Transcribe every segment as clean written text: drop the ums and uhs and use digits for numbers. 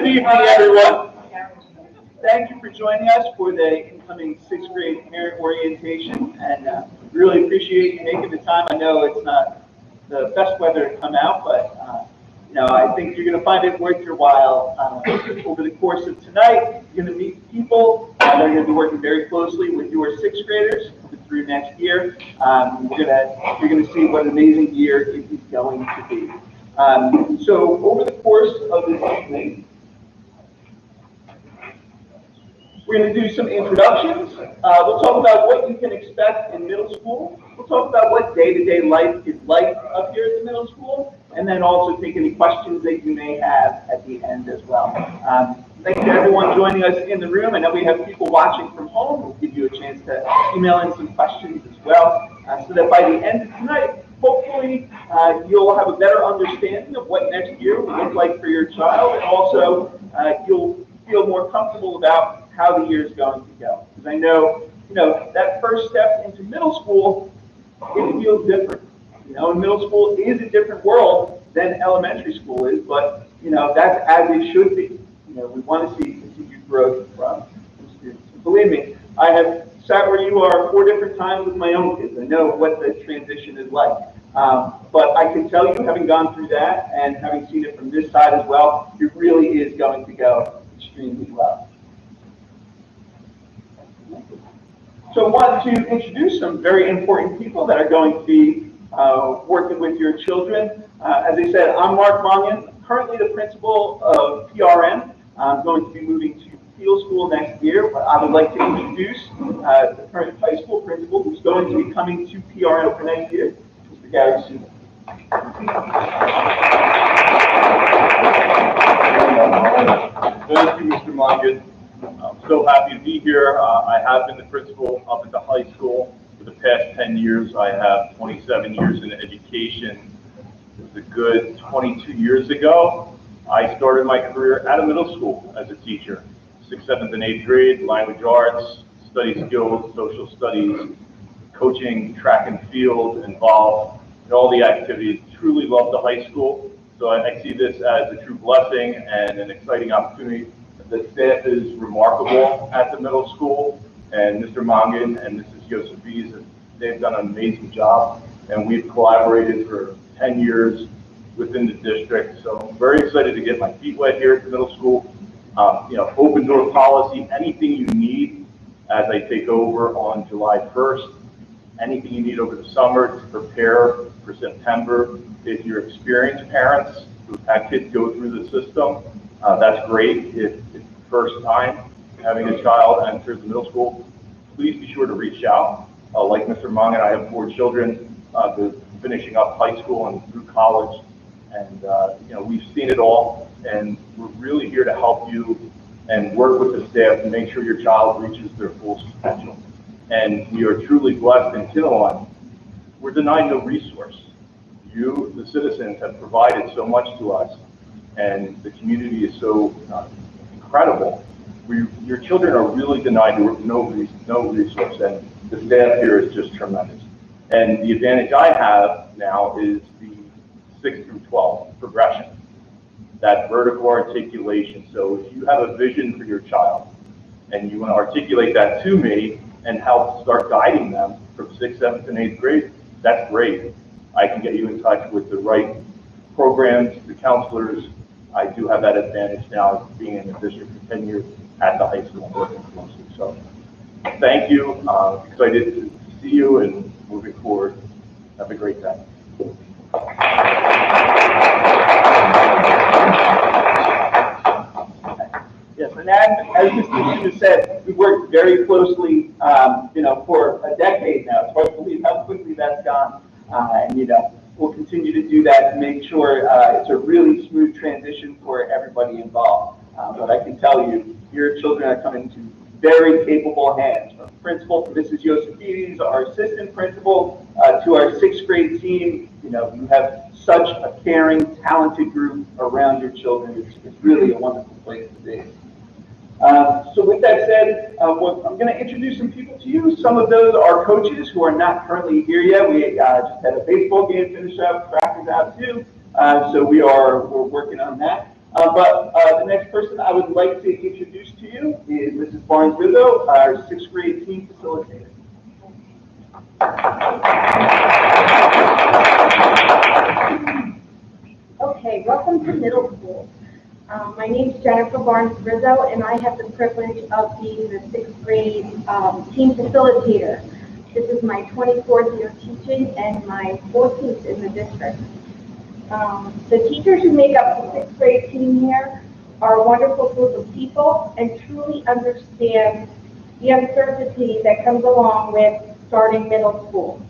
evening, everyone. Thank you for joining us for the incoming sixth grade parent orientation, and really appreciate you making the time. I know it's not the best weather to come out, but I think you're going to find it worth your while. Over the course of tonight, you're going to meet people that are going to be working very closely with your sixth graders through next year. You're going to see what an amazing year it is going to be. So over the course of this evening, we're going to do some introductions. We'll talk about what you can expect in middle school. We'll talk about what day-to-day life is like up here at the middle school, and then also take any questions that you may have at the end as well. Thank you to everyone joining us in the room. I know we have people watching from home. We'll give you a chance to email in some questions as well, so that by the end of tonight, hopefully you'll have a better understanding of what next year will look like for your child, and also you'll feel more comfortable about how the year is going to go. Because I know, that first step into middle school, it feels different. Middle school is a different world than elementary school is, but that's as it should be. We want to see continued growth from students. And believe me, I have sat where you are 4 different times with my own kids. I know what the transition is like. But I can tell you, having gone through that and having seen it from this side as well, it really is going to go extremely well. So I wanted to introduce some very important people that are going to be working with your children. As I said, I'm Mark Mongan, currently the principal of PRM. I'm going to be moving to field school next year, but I would like to introduce the current high school principal who's going to be coming to PRM for next year, Mr. Gary Suman. Thank you, Mr. Mongan. I'm so happy to be here. I have been the principal up at the high school for the past 10 years. I have 27 years in education. It was a good 22 years ago. I started my career at a middle school as a teacher, 6th, 7th, and 8th grade, language arts, study skills, social studies, coaching, track and field, involved in all the activities. Truly love the high school. So I see this as a true blessing and an exciting opportunity. The staff is remarkable at the middle school, and Mr. Mongan and Mrs. Yosefiz, they've done an amazing job, and we've collaborated for 10 years within the district. So I'm very excited to get my feet wet here at the middle school. Open door policy, anything you need as I take over on July 1st, anything you need over the summer to prepare for September. If you're experienced parents who've had kids go through the system, that's great. If it's the first time having a child enter the middle school, please be sure to reach out. Like Mr. Mongan, I have 4 children finishing up high school and through college. And, we've seen it all, and we're really here to help you and work with the staff to make sure your child reaches their full potential. And we are truly blessed in Kinnelon. We're denied no resource. You, the citizens, have provided so much to us, and the community is so incredible. Your children are really denied no resource, and the staff here is just tremendous. And the advantage I have now is the 6 through 12 progression, that vertical articulation. So if you have a vision for your child and you want to articulate that to me and help start guiding them from 6th, 7th, and 8th grade, that's great. I can get you in touch with the right programs, the counselors. I do have that advantage now being in the district for 10 years at the high school and working closely. So thank you. Excited to see you and moving forward. Have a great day. Yes, and as Mr. Suman said, we worked very closely, for a decade now. It's hard to believe how quickly that's gone. And we'll continue to do that to make sure it's a really smooth transition for everybody involved. But I can tell you, your children are coming to very capable hands. From principal, from Mrs. Yosefiz, our assistant principal, to our 6th grade team. You have such a caring, talented group around your children. It's really a wonderful place to be. So with that said, I'm going to introduce some people to you. Some of those are coaches who are not currently here yet. We just had a baseball game finish up, track is out too. So we're working on that. The next person I would like to introduce to you is Mrs. Barnes-Rizzo, our sixth grade team facilitator. Okay, welcome to middle school. My name is Jennifer Barnes-Rizzo, and I have the privilege of being the sixth grade team facilitator. This is my 24th year teaching and my 14th in the district. The teachers who make up the sixth grade team here are a wonderful group of people and truly understand the uncertainty that comes along with starting middle school.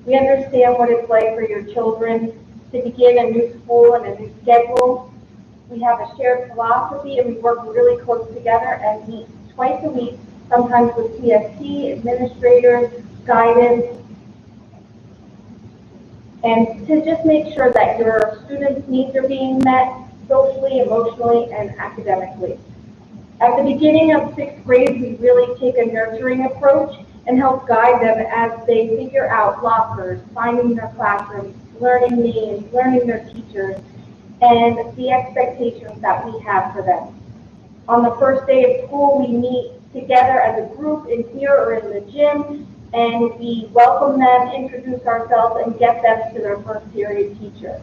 We understand what it's like for your children to begin a new school and a new schedule. We have a shared philosophy and we work really close together and meet twice a week, sometimes with CST, administrators, guidance, and to just make sure that your students' needs are being met socially, emotionally, and academically. At the beginning of sixth grade, we really take a nurturing approach and help guide them as they figure out lockers, finding their classrooms, learning names, learning their teachers, and the expectations that we have for them. On the first day of school, we meet together as a group in here or in the gym, and we welcome them, introduce ourselves, and get them to their first period teacher.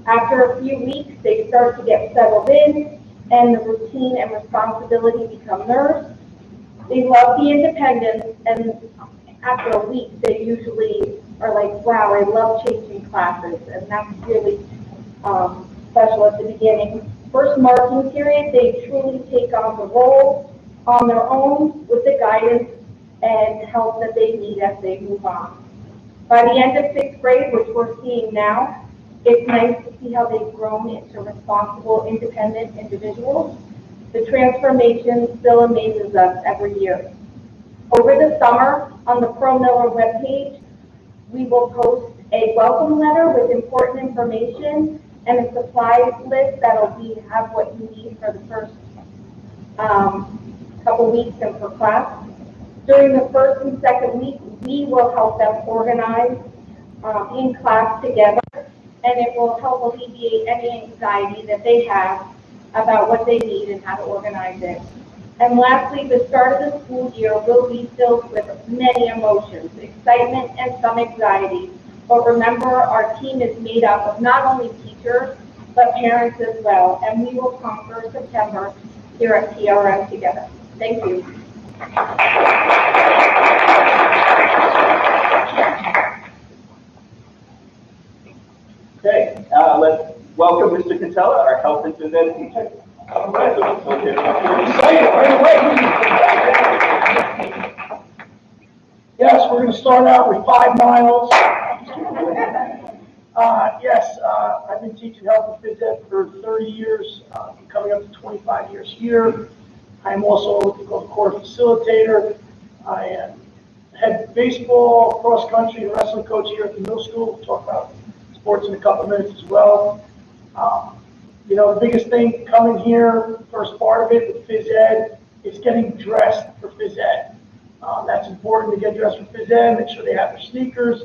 After a few weeks, they start to get settled in, and the routine and responsibility become theirs. They love the independence, and after a week, they usually are like, wow, I love changing classes, and that's really special at the beginning. First marking period, they truly take on the role on their own with the guidance and help that they need as they move on. By the end of sixth grade, which we're seeing now, it's nice to see how they've grown into responsible, independent individuals. The transformation still amazes us every year. Over the summer, on the Pro Miller webpage, we will post a welcome letter with important information and a supplies list that'll have what you need for the first couple weeks and for class. During the first and second week, we will help them organize in class together, and it will help alleviate any anxiety that they have about what they need and how to organize it. And lastly, the start of the school year will be filled with many emotions, excitement and some anxiety. But remember, our team is made up of not only teachers, but parents as well, and we will conquer September here at PRM together. Thank you. Okay, let's welcome Mr. Catella, our health and phys ed teacher. Yes, we're going to start out with 5 miles. I've been teaching health and phys ed for 30 years, coming up to 25 years here. I'm also what we call the core facilitator. I am head baseball, cross country, and wrestling coach here at the middle school. We'll talk about sports in a couple minutes as well. The biggest thing coming here, first part of it with phys ed, is getting dressed for phys ed. That's important to get dressed for phys ed, make sure they have their sneakers,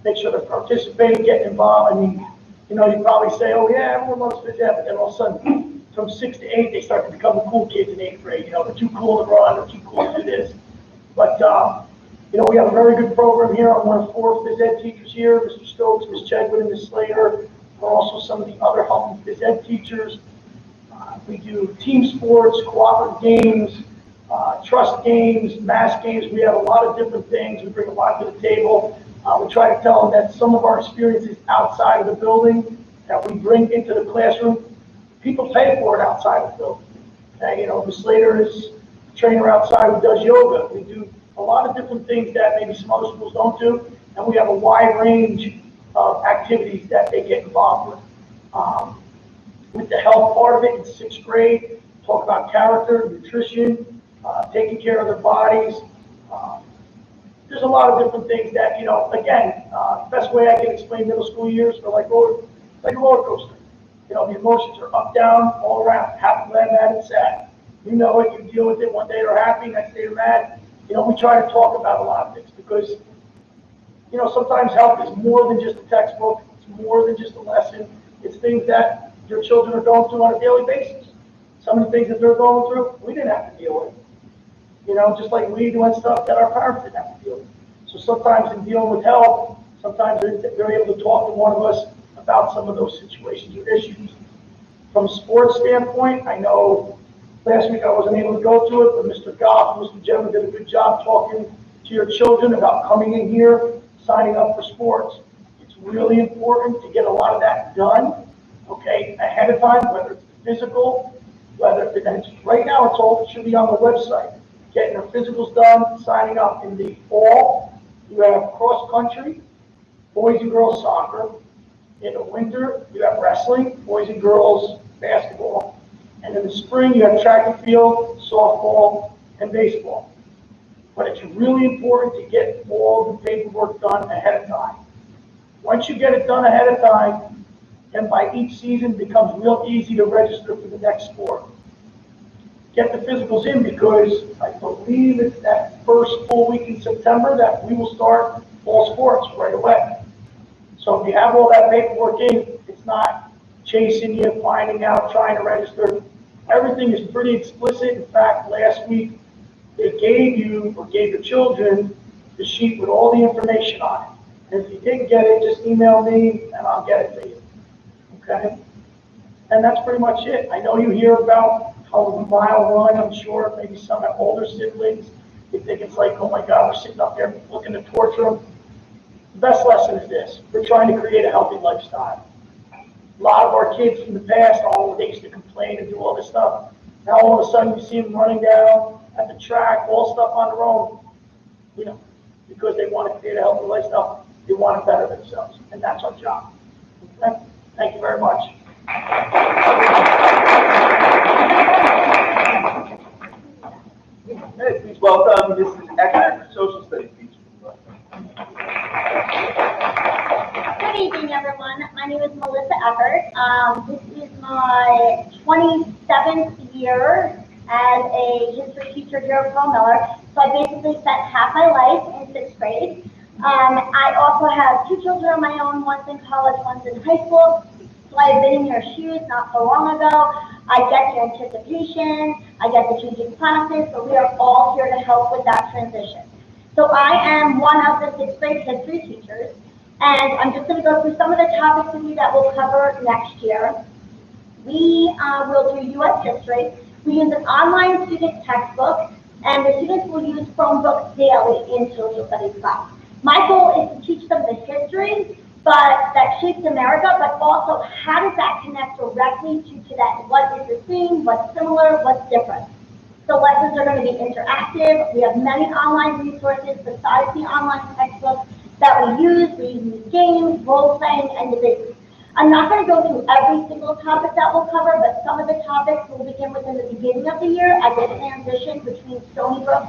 make sure they're participating, getting involved. I mean, you probably say, oh yeah, everyone loves phys ed, but then all of a sudden, from 6 to 8, they start to become the cool kids in 8th grade. They're too cool to run, they're too cool to do this. But, we have a very good program here. I'm one of 4 phys ed teachers here, Mr. Stokes, Ms. Chegwood, and Ms. Slater. We're also some of the other health and phys ed teachers. We do team sports, cooperative games, trust games, mass games. We have a lot of different things. We bring a lot to the table. We try to tell them that some of our experiences outside of the building that we bring into the classroom, people pay for it outside of the building. Ms. Slater is a trainer outside who does yoga. We do a lot of different things that maybe some other schools don't do, and we have a wide range of activities that they get involved with. With the health part of it in 6th grade, talk about character, nutrition, taking care of their bodies. There's a lot of different things that, again, the best way I can explain middle school years are like a roller coaster. The emotions are up, down, all around, happy, glad, mad, and sad. You know it, you deal with it. One day they're happy, next day they're mad. We try to talk about a lot of things because, sometimes health is more than just a textbook. It's more than just a lesson. It's things that your children are going through on a daily basis. Some of the things that they're going through, we didn't have to deal with. You know, just like we doing stuff that our parents didn't have to deal with. So sometimes in dealing with health, sometimes they're able to talk to one of us about some of those situations or issues. From a sports standpoint, I know last week I wasn't able to go to it, but Mr. Goff and Mr. Gemma did a good job talking to your children about coming in here, signing up for sports. It's really important to get a lot of that done, okay, ahead of time, whether it's physical, whether it's, right now it's all, it should be on the website. Getting their physicals done, signing up. In the fall, you have cross country, boys and girls soccer. In the winter, you have wrestling, boys and girls basketball. And in the spring, you have track and field, softball, and baseball. But it's really important to get all the paperwork done ahead of time. Once you get it done ahead of time, then by each season it becomes real easy to register for the next sport. Get the physicals in, because I believe it's that first full week in September that we will start fall sports right away. So if you have all that paperwork in, it's not chasing you, finding out, trying to register. Everything is pretty explicit. In fact, last week they gave you, or gave the children, the sheet with all the information on it. And if you didn't get it, just email me and I'll get it to you. Okay? And that's pretty much it. I know you hear about how the mile run, I'm sure maybe some have older siblings, they think it's like, oh my God, we're sitting up there looking to torture them. The best lesson is this: we're trying to create a healthy lifestyle. A lot of our kids from the past, they used to complain and do all this stuff. Now all of a sudden you see them running down at the track, all stuff on their own, you know, because they want to create a healthy lifestyle. They want to better themselves, and that's our job. Okay? Thank you very much. Hey, please welcome Mrs. Eckert, social studies teacher. Good evening, everyone. My name is Melissa Eckert. This is my 27th year as a history teacher here at Pearl Miller. So I basically spent half my life in 6th grade. I also have 2 children of my own, one's in college, one's in high school. So I've been in your shoes not so long ago. I get the anticipation, I get the changing classes, so we are all here to help with that transition. So I am one of the 6th grade history teachers, and I'm just going to go through some of the topics with you that we'll cover next year. We will do U.S. history. We use an online student textbook, and the students will use Chromebooks daily in social studies class. My goal is to teach them the history, but that shapes America, but also how does that connect directly to today? What is the same, what's similar, what's different? So lessons are going to be interactive. We have many online resources besides the online textbooks that we use. We use games, role-playing, and debates. I'm not going to go through every single topic that we'll cover, but some of the topics will begin within the beginning of the year as a transition between Stony Brook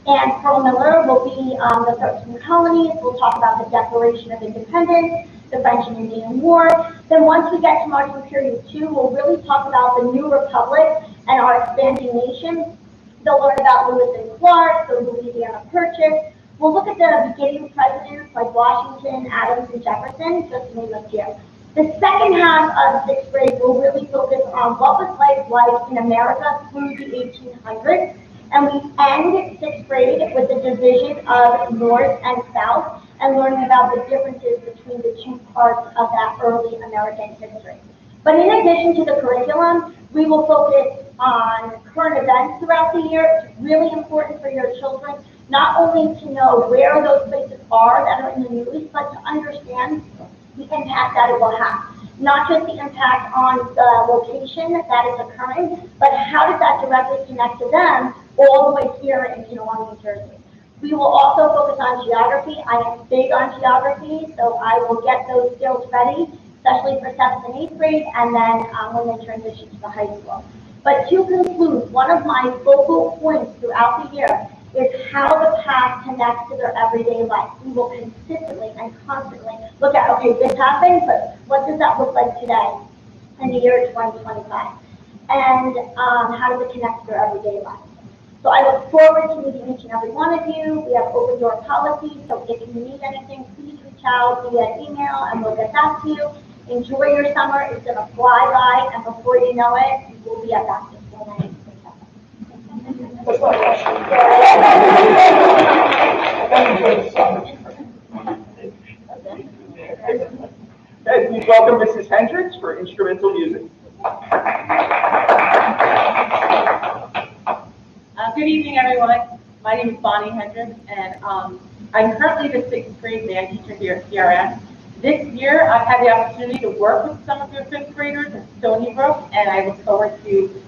and Pearl Miller. Will be the 13 colonies. We'll talk about the Declaration of Independence, the French and Indian War. Then once we get to Marching Period 2, we'll really talk about the New Republic and our expanding nation. They'll learn about Lewis and Clark, the Louisiana Purchase. We'll look at the beginning presidents like Washington, Adams, and Jefferson, just to name a few. The second half of 6th grade will really focus on what was life in America through the 1800s. And we end 6th grade with the division of North and South and learning about the differences between the 2 parts of that early American history. But in addition to the curriculum, we will focus on current events throughout the year. It's really important for your children not only to know where those places are that are in the news, but to understand the impact that it will have. Not just the impact on the location that is occurring, but how does that directly connect to them all the way here in New Jersey. We will also focus on geography. I am big on geography, so I will get those skills ready, especially for 7th and 8th grade, and then when they transition to the high school. But to conclude, one of my focal points throughout the year is how the past connects to their everyday life. We will consistently and constantly look at, okay, this happened, but what does that look like today in the year 2025? And how does it connect to their everyday life? So I look forward to meeting each and every one of you. We have open door policy, so if you need anything, please reach out via email and we'll get back to you. Enjoy your summer, it's gonna fly by, and before you know it, you will be at back to school. That's my question. Okay, please welcome Mrs. Hendricks for instrumental music. Good evening, everyone. My name is Bonnie Hendricks, and I'm currently the 6th grade band teacher here at PRM. This year, I've had the opportunity to work with some of your 5th graders in Stony Brook, and I look forward to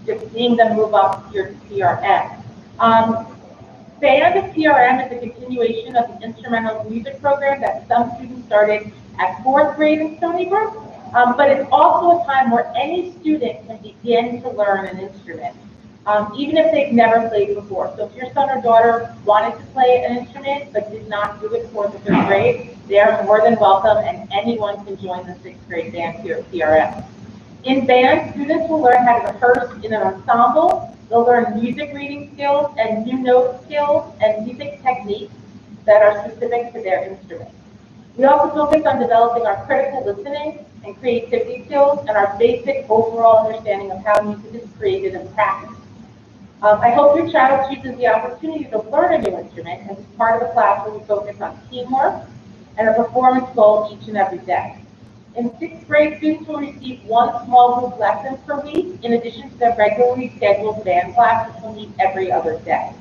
just seeing them move up here to PRM. Band at PRM is a continuation of the instrumental music program that some students started at 4th grade in Stony Brook, but it's also a time where any student can begin to learn an instrument, even if they've never played before. So if your son or daughter wanted to play an instrument but did not do it 4th or 5th grade, they are more than welcome, and anyone can join the 6th grade band here at PRM. In band, students will learn how to rehearse in an ensemble. They'll learn music reading skills and new note skills and music techniques that are specific to their instrument. We also focus on developing our critical listening and creativity skills and our basic overall understanding of how music is created and practiced. I hope your child chooses the opportunity to learn a new instrument as part of a class where we focus on teamwork and a performance goal each and every day. In 6th grade, students will receive one small group lesson per week in addition to their regularly scheduled band class, which will meet every other day.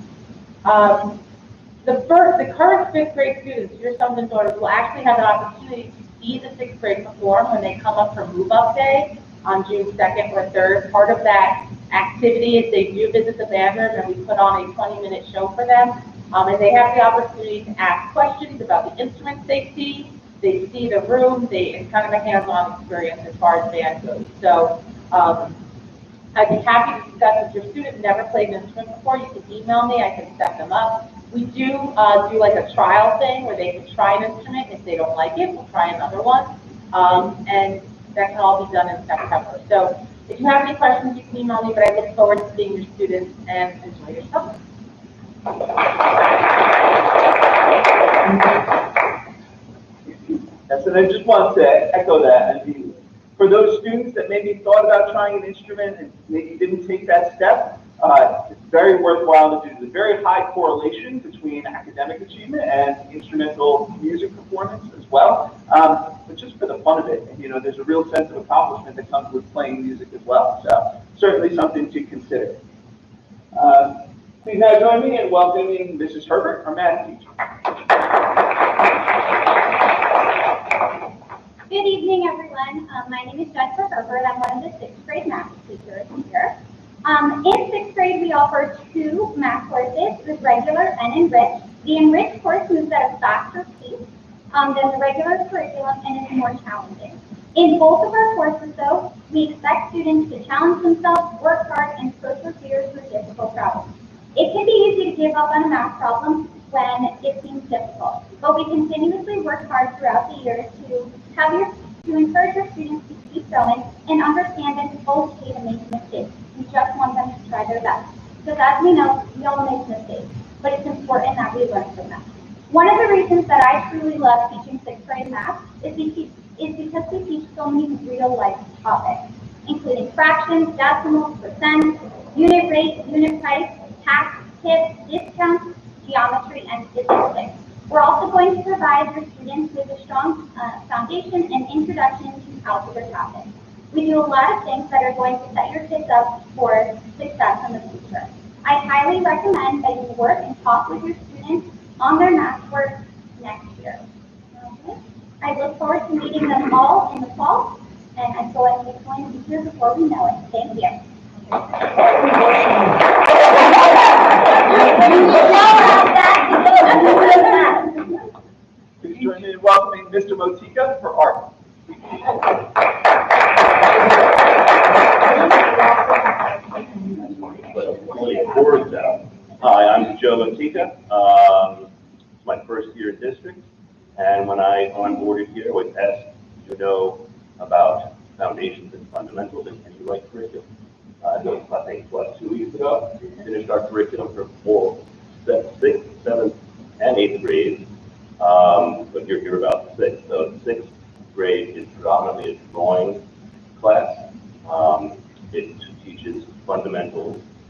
The current 5th grade students, your sons and daughters, will actually have an opportunity to see the 6th grade perform when they come up for move-up day on June 2nd or 3rd. Part of that activity is they do visit the band room, and we put on a 20-minute show for them. And they have the opportunity to ask questions about the instruments they see. They see the room. It's kind of a hands-on experience as far as band goes. So I'd be happy to discuss if your student never played an instrument before. You can email me. I can set them up. We do like a trial thing where they can try an instrument. If they don't like it, we'll try another one. And that can all be done in September. So if you have any questions, you can email me. But I look forward to seeing your students and enjoy your summer. Yes, and I just want to echo that. I mean, for those students that maybe thought about trying an instrument and maybe didn't take that step, it's very worthwhile to do. There's a very high correlation between academic achievement and instrumental music performance as well. But just for the fun of it, you know, there's a real sense of accomplishment that comes with playing music as well. So certainly something to consider. Please now join me in welcoming Mrs. Herbert, our math teacher. Good evening, everyone. My name is Jennifer Herbert. I'm one of the 6th grade math teachers here. In 6th grade, we offer 2 math courses with regular and enriched. The enriched course moves at a faster pace than the regular curriculum and is more challenging. In both of our courses, though, we expect students to challenge themselves, work hard, and persevere through difficult problems. It can be easy to give up on a math problem when it seems difficult, but we continuously work hard throughout the year to encourage your students to keep going and understand that it's okay to make mistakes. We just want them to try their best. Because as we know, we all make mistakes, but it's important that we learn from them. One of the reasons that I truly love teaching 6th grade math is because we teach so many real life topics, including fractions, decimals, percents, unit rate, unit price, tax, tips, discounts, geometry, and statistics. We're also going to provide your students with a strong foundation and introduction to algebra topics. We do a lot of things that are going to set your kids up for success in the future. I highly recommend that you work and talk with your students on their math work next year. Okay. I look forward to meeting them all in the fall, and I feel like it's going to be here before we know it. Thank you. Please join me in welcoming Mr. Motika for art. Hi, I'm Joe Motika. It's my first year in district, and when I onboarded here, I was asked to know about foundations and fundamentals in any right curriculum. I think, 2 weeks ago, we finished our curriculum for 6th, 7th, and 8th grades, but you're here about 6th. So 6th grade is predominantly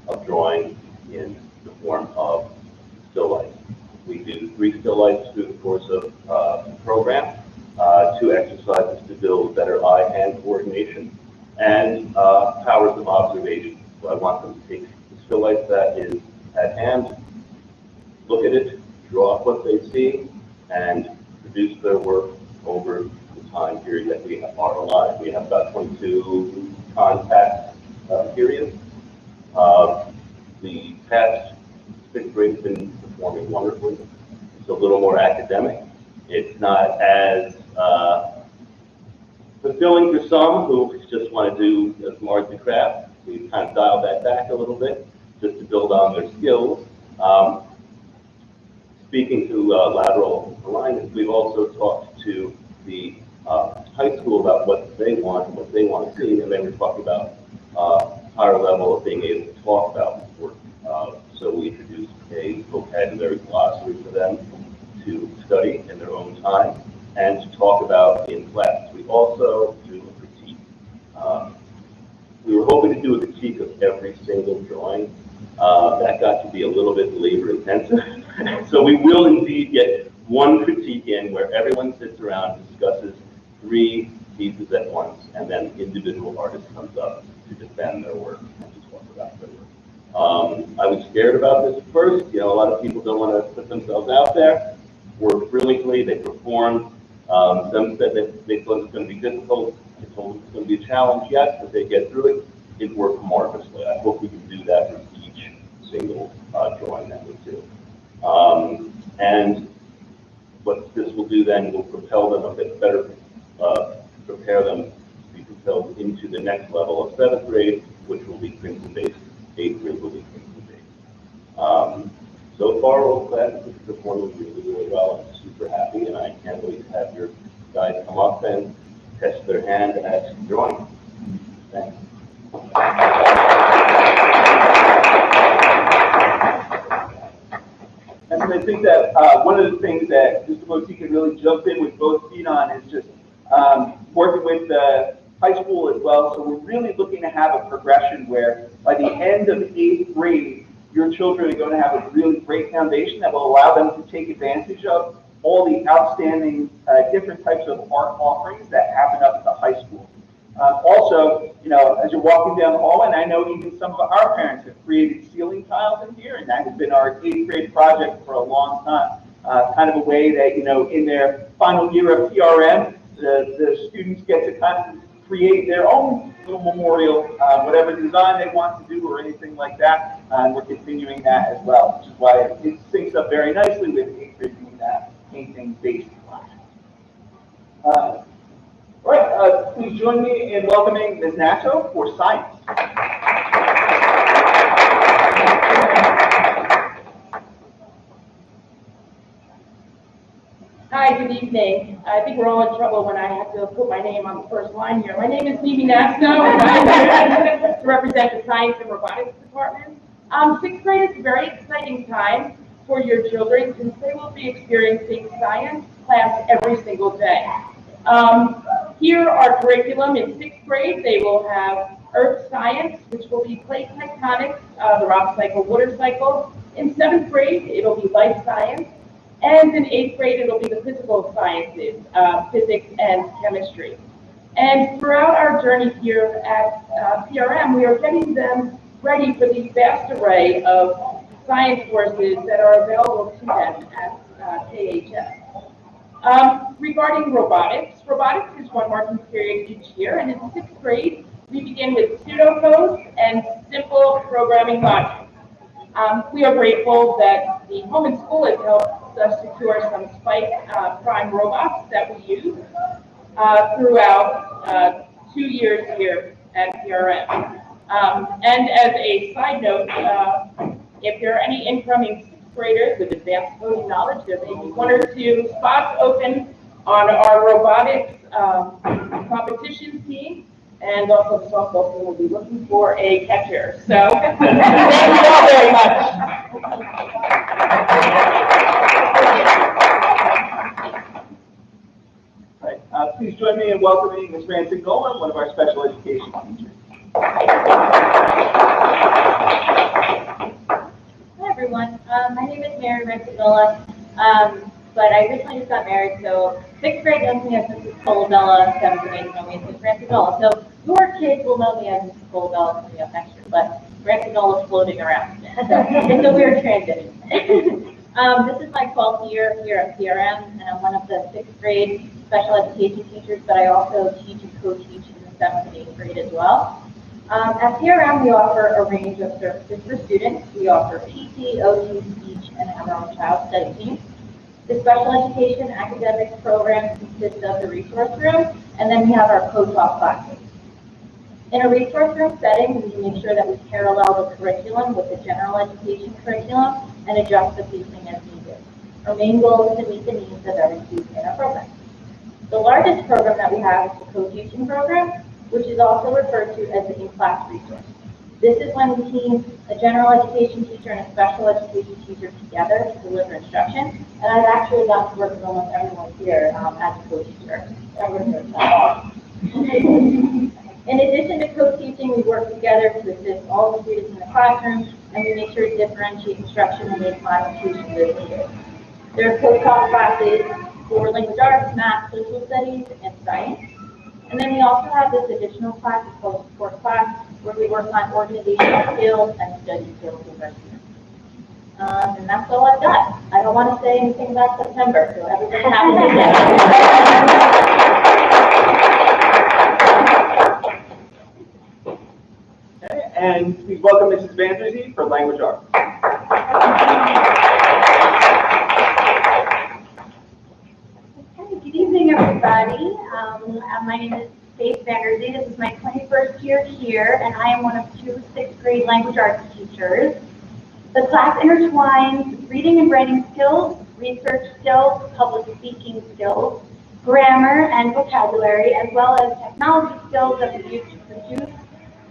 of drawing in the form of still life. We do 3 still lifes through the course of the program, 2 exercises to build better eye-hand coordination, and powers of observation. So I want them to take the still life that is at hand, look at it, draw up what they see, and produce their work over the time period that we are alive. We have about 22 contact periods. The past 6th grade has been performing wonderfully. It's a little more academic. It's not as fulfilling for some who just want to do some arts and crafts. We've kind of dialed that back a little bit just to build on their skills. Speaking to lateral alignment, we've also talked to the high school about what they want and what they want to see, and then we talked about higher level of being able to talk about work. So we introduced a vocabulary glossary for them to study in their own time and to talk about in class. We also do a critique. We were hoping to do a critique of every single drawing. That got to be a little bit labor intensive. So we will indeed get one critique in where everyone sits around and discusses 3 pieces at once, and then individual artist comes up to defend their work and to talk about their work. I was scared about this at first. A lot of people don't want to put themselves out there. Worked brilliantly. They performed. Some said that they thought it was going to be difficult. I told them it's going to be a challenge, yes, but they get through it. It worked marvelously. I hope we can do that for each single drawing that we do. And what this will do then will propel them a bit better, prepare them to be propelled into the next level of 7th grade, which will be Princeton-based. 8th grade will be Princeton-based. So far, all classes are performing really, really well. I'm super happy, and I can't wait to have your guys come up and test their hand at drawing. Thanks. And I think that one of the things that Mr. Moti can really jump in with both feet on is just working with the high school as well. So we're really looking to have a progression where by the end of 8th grade, your children are going to have a really great foundation that will allow them to take advantage of all the outstanding different types of art offerings that happen up at the high school. Also, as you're walking down the hall, and I know even some of our parents have created ceiling tiles in here, and that has been our 8th grade project for a long time. Kind of a way that, in their final year of PRM, the students get to kind of create their own little memorial, whatever design they want to do or anything like that, and we're continuing that as well, which is why it syncs up very nicely with 8th grade being that painting-based class. All right, please join me in welcoming Ms. Nasso for science. Hi, good evening. I think we're all in trouble when I have to put my name on the first line here. My name is Mimi Nasso, and I'm here to represent the Science and Robotics Department. 6th grade is a very exciting time for your children since they will be experiencing science class every single day. Here, our curriculum in 6th grade, they will have earth science, which will be plate tectonics, the rock cycle, water cycle. In 7th grade, it'll be life science. And in 8th grade, it'll be the physical sciences, physics and chemistry. And throughout our journey here at PRM, we are getting them ready for the vast array of science courses that are available to them at KHS. Regarding robotics is one marking period each year, and in 6th grade, we begin with pseudocodes and simple programming logic. We are grateful that the home and school has helped us secure some Spike Prime robots that we use throughout 2 years here at PRM. And as a side note, if there are any incoming 6th graders with advanced coding knowledge, there may be 1 or 2 spots open on our robotics competition team. And also the softball team will be looking for a catcher. So thank you all very much. All right, please join me in welcoming Ms. Ransom Golan, one of our special education teachers. everyone. My name is Mary Rentigola, but I recently just got married, so 6th grade knows me as Mrs. Colabella, 7th grade know me as Mrs. Rentigola. So your kids will know me as Mrs. Colabella coming up next year, but Rentigola is floating around. So it's a weird transition. This is my 12th year here at PRM, and I'm one of the 6th grade special education teachers, but I also teach and co-teach in the 7th and 8th grade as well. At PRM, we offer a range of services for students. We offer PT, OT, speech, and have our own child study team. The special education academic program consists of the resource room, and then we have our co-taught classes. In a resource room setting, we make sure that we parallel the curriculum with the general education curriculum and adjust the pacing as needed. Our main goal is to meet the needs of every student in our program. The largest program that we have is the co-teaching program, which is also referred to as the in-class resource. This is when we team a general education teacher and a special education teacher together to deliver instruction. And I've actually got to work with almost everyone here as a co-teacher. In addition to co-teaching, we work together to assist all the students in the classroom, and we make sure to differentiate instruction and make modifications as needed. There are co-taught classes for language arts, math, social studies, and science. And then we also have this additional class, it's called support class, where we work on organizational skills and study skills with our students. And that's all I've got. I don't want to say anything about September, so everybody have a good day. Okay, and please welcome Mrs. Vanderzee for language arts. Good evening, everybody. My name is Faith Vanderzee. This is my 21st year here, and I am one of 2 6th grade language arts teachers. The class intertwines reading and writing skills, research skills, public speaking skills, grammar and vocabulary, as well as technology skills that we use to produce,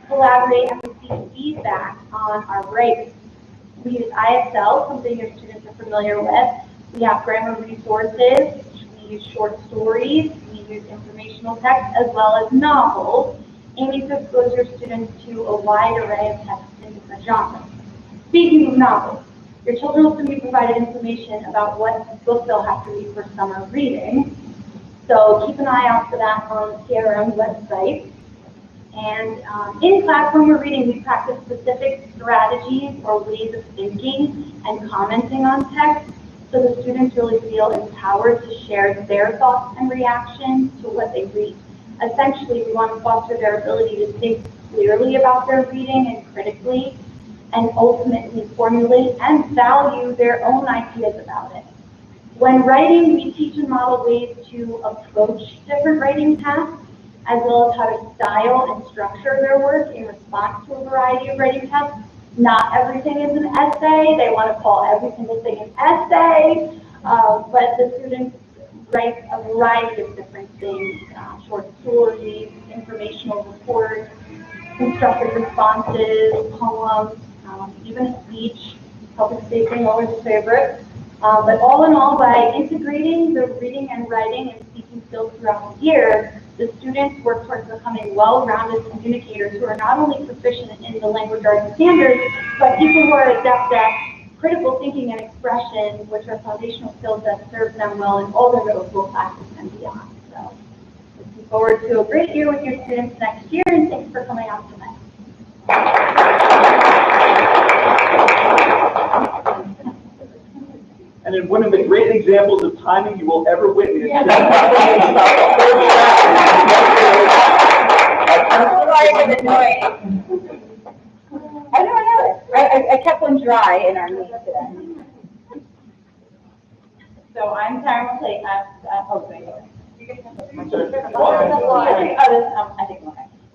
collaborate, and receive feedback on our writing. We use ISL, something your students are familiar with. We have grammar resources. We use short stories, we use informational text as well as novels, aiming to expose your students to a wide array of texts in different genres. Speaking of novels, your children will soon be provided information about what book they'll have to read for summer reading. So keep an eye out for that on the PRM website. And in class, when we're reading, we practice specific strategies or ways of thinking and commenting on text, so the students really feel empowered to share their thoughts and reactions to what they read. Essentially, we want to foster their ability to think clearly about their reading and critically, and ultimately formulate and value their own ideas about it. When writing, we teach and model ways to approach different writing tasks, as well as how to style and structure their work in response to a variety of writing tasks. Not everything is an essay. They want to call every single thing an essay, but the students write a variety of different things, short stories, informational reports, constructive responses, poems, even a speech, public speaking, always a favorite. But all in all, by integrating the reading and writing and speaking skills throughout the year, the students work towards becoming well-rounded communicators who are not only proficient in the language arts standards, but people who are adept at critical thinking and expression, which are foundational skills that serve them well in all their middle school classes and beyond. So, looking forward to a great year with your students next year, and thanks for coming out tonight. And then one of the great examples of timing you will ever witness. Yeah. I kept one dry in our meeting today. So I'm Tara McLean.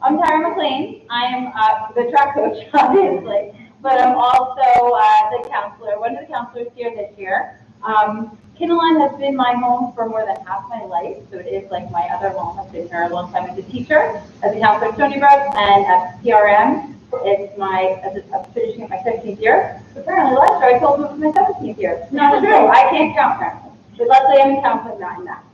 I'm Tara McLean. I am the track coach, obviously, but I'm also the counselor, one of the counselors here this year. Kindergarten has been my home for more than half my life, so it is like my other home. I've been here a long time as a teacher, as a counselor at Stony Brook, and at PRM. It's I'm finishing up my 17th year. Apparently last year I told you it was my 17th year. Not true, I can't count currently. But Leslie, I'm counting not in that.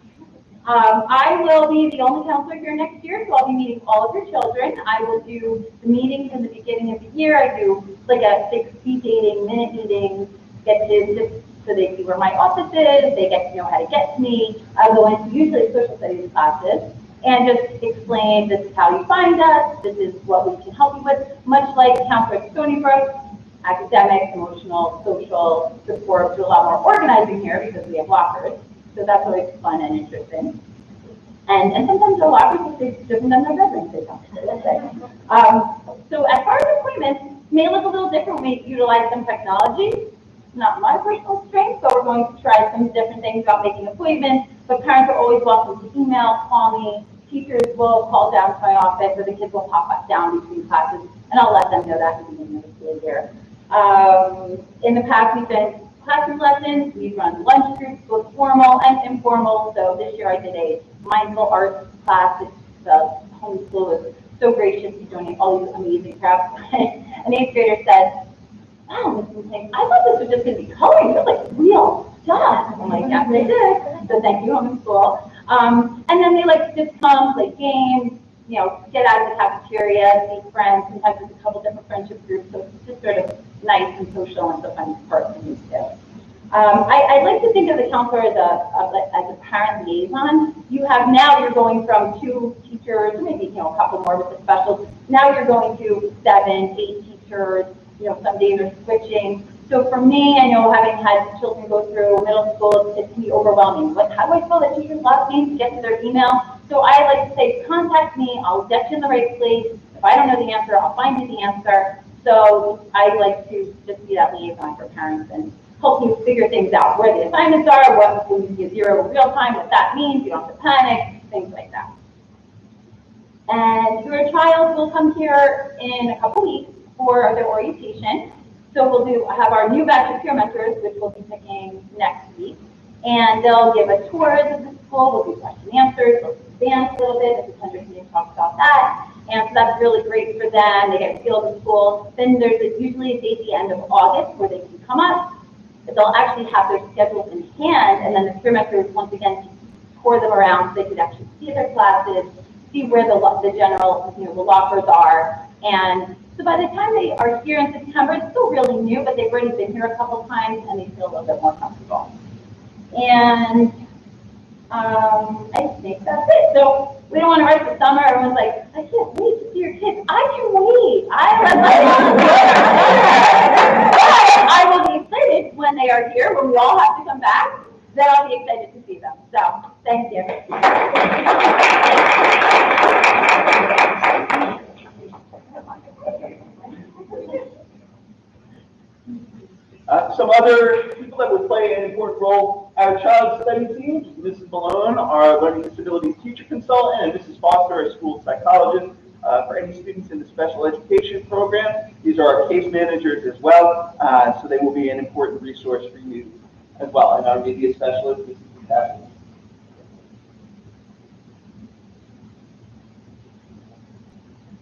I will be the only counselor here next year, so I'll be meeting all of your children. I will do the meetings in the beginning of the year. I do like a 6 speed dating, minute meetings, get to just so they see where my office is, they get to know how to get to me. I go into usually social studies classes and just explain this is how you find us, this is what we can help you with, much like Counselor Stony Brook, academic, emotional, social support, do a lot more organizing here because we have lockers. So that's always fun and interesting. And sometimes the lockers are different than their bedrooms, they don't. So as far as appointments, may look a little different when we utilize some technology. Not my personal strength, so we're going to try some different things about making appointments, but parents are always welcome to email, call me. Teachers will call down to my office, or the kids will pop up down between classes, and I'll let them know that at the beginning of the school year. In the past, we've done classroom lessons, we've run lunch groups, both formal and informal, so this year I did a mindful arts class. The homeschool was so gracious to donate all these amazing crafts. An 8th grader said, "Wow, Mrs. McCain, I thought this was just going to be coloring, but like real stuff." I'm like, "Yes, they did." So thank you, homeschool. And then they like to just come, play games, you know, get out of the cafeteria, see friends. Sometimes there's a couple different friendship groups, so it's just sort of nice and social and so fun for us to do too. I like to think of the counselor as a parent liaison. You have now, you're going from 2 teachers, maybe, you know, a couple more with the specials. Now you're going to 7, 8 teachers. You know, some days are switching. So for me, I know having had children go through middle school, it can be overwhelming. Like, how do I spell the teacher's last name to get to their email? So I like to say, contact me, I'll get you in the right place. If I don't know the answer, I'll find you the answer. So I like to just be that liaison for parents and help you figure things out, where the assignments are, what when you get 0 in real time, what that means, you don't have to panic, things like that. And your child will come here in a couple weeks for their orientation. So we'll have our new batch of peer mentors, which we'll be picking next week. And they'll give us tours of the school, we'll do question and answers, we'll dance a little bit, Mrs. Henderson talks about that. And so that's really great for them, they get a feel of the school. Then there's usually a date at the end of August where they can come up. They'll actually have their schedules in hand, and then the peer mentors, once again, tour them around so they could actually see their classes, see where the general, you know, the lockers are. And so by the time they are here in September, it's still really new, but they've already been here a couple times and they feel a little bit more comfortable. And I think that's it. So we don't want to rush the summer. Everyone's like, I can't wait to see your kids. I can wait. I will be excited when they are here, when we all have to come back. Then I'll be excited to see them. So thank you. Some other people that would play an important role, our child study team, Mrs. Malone, our learning disabilities teacher consultant, and Mrs. Foster, our school psychologist. For any students in the special education program, these are our case managers as well, so they will be an important resource for you as well. And our media specialist, Mrs. Catherine.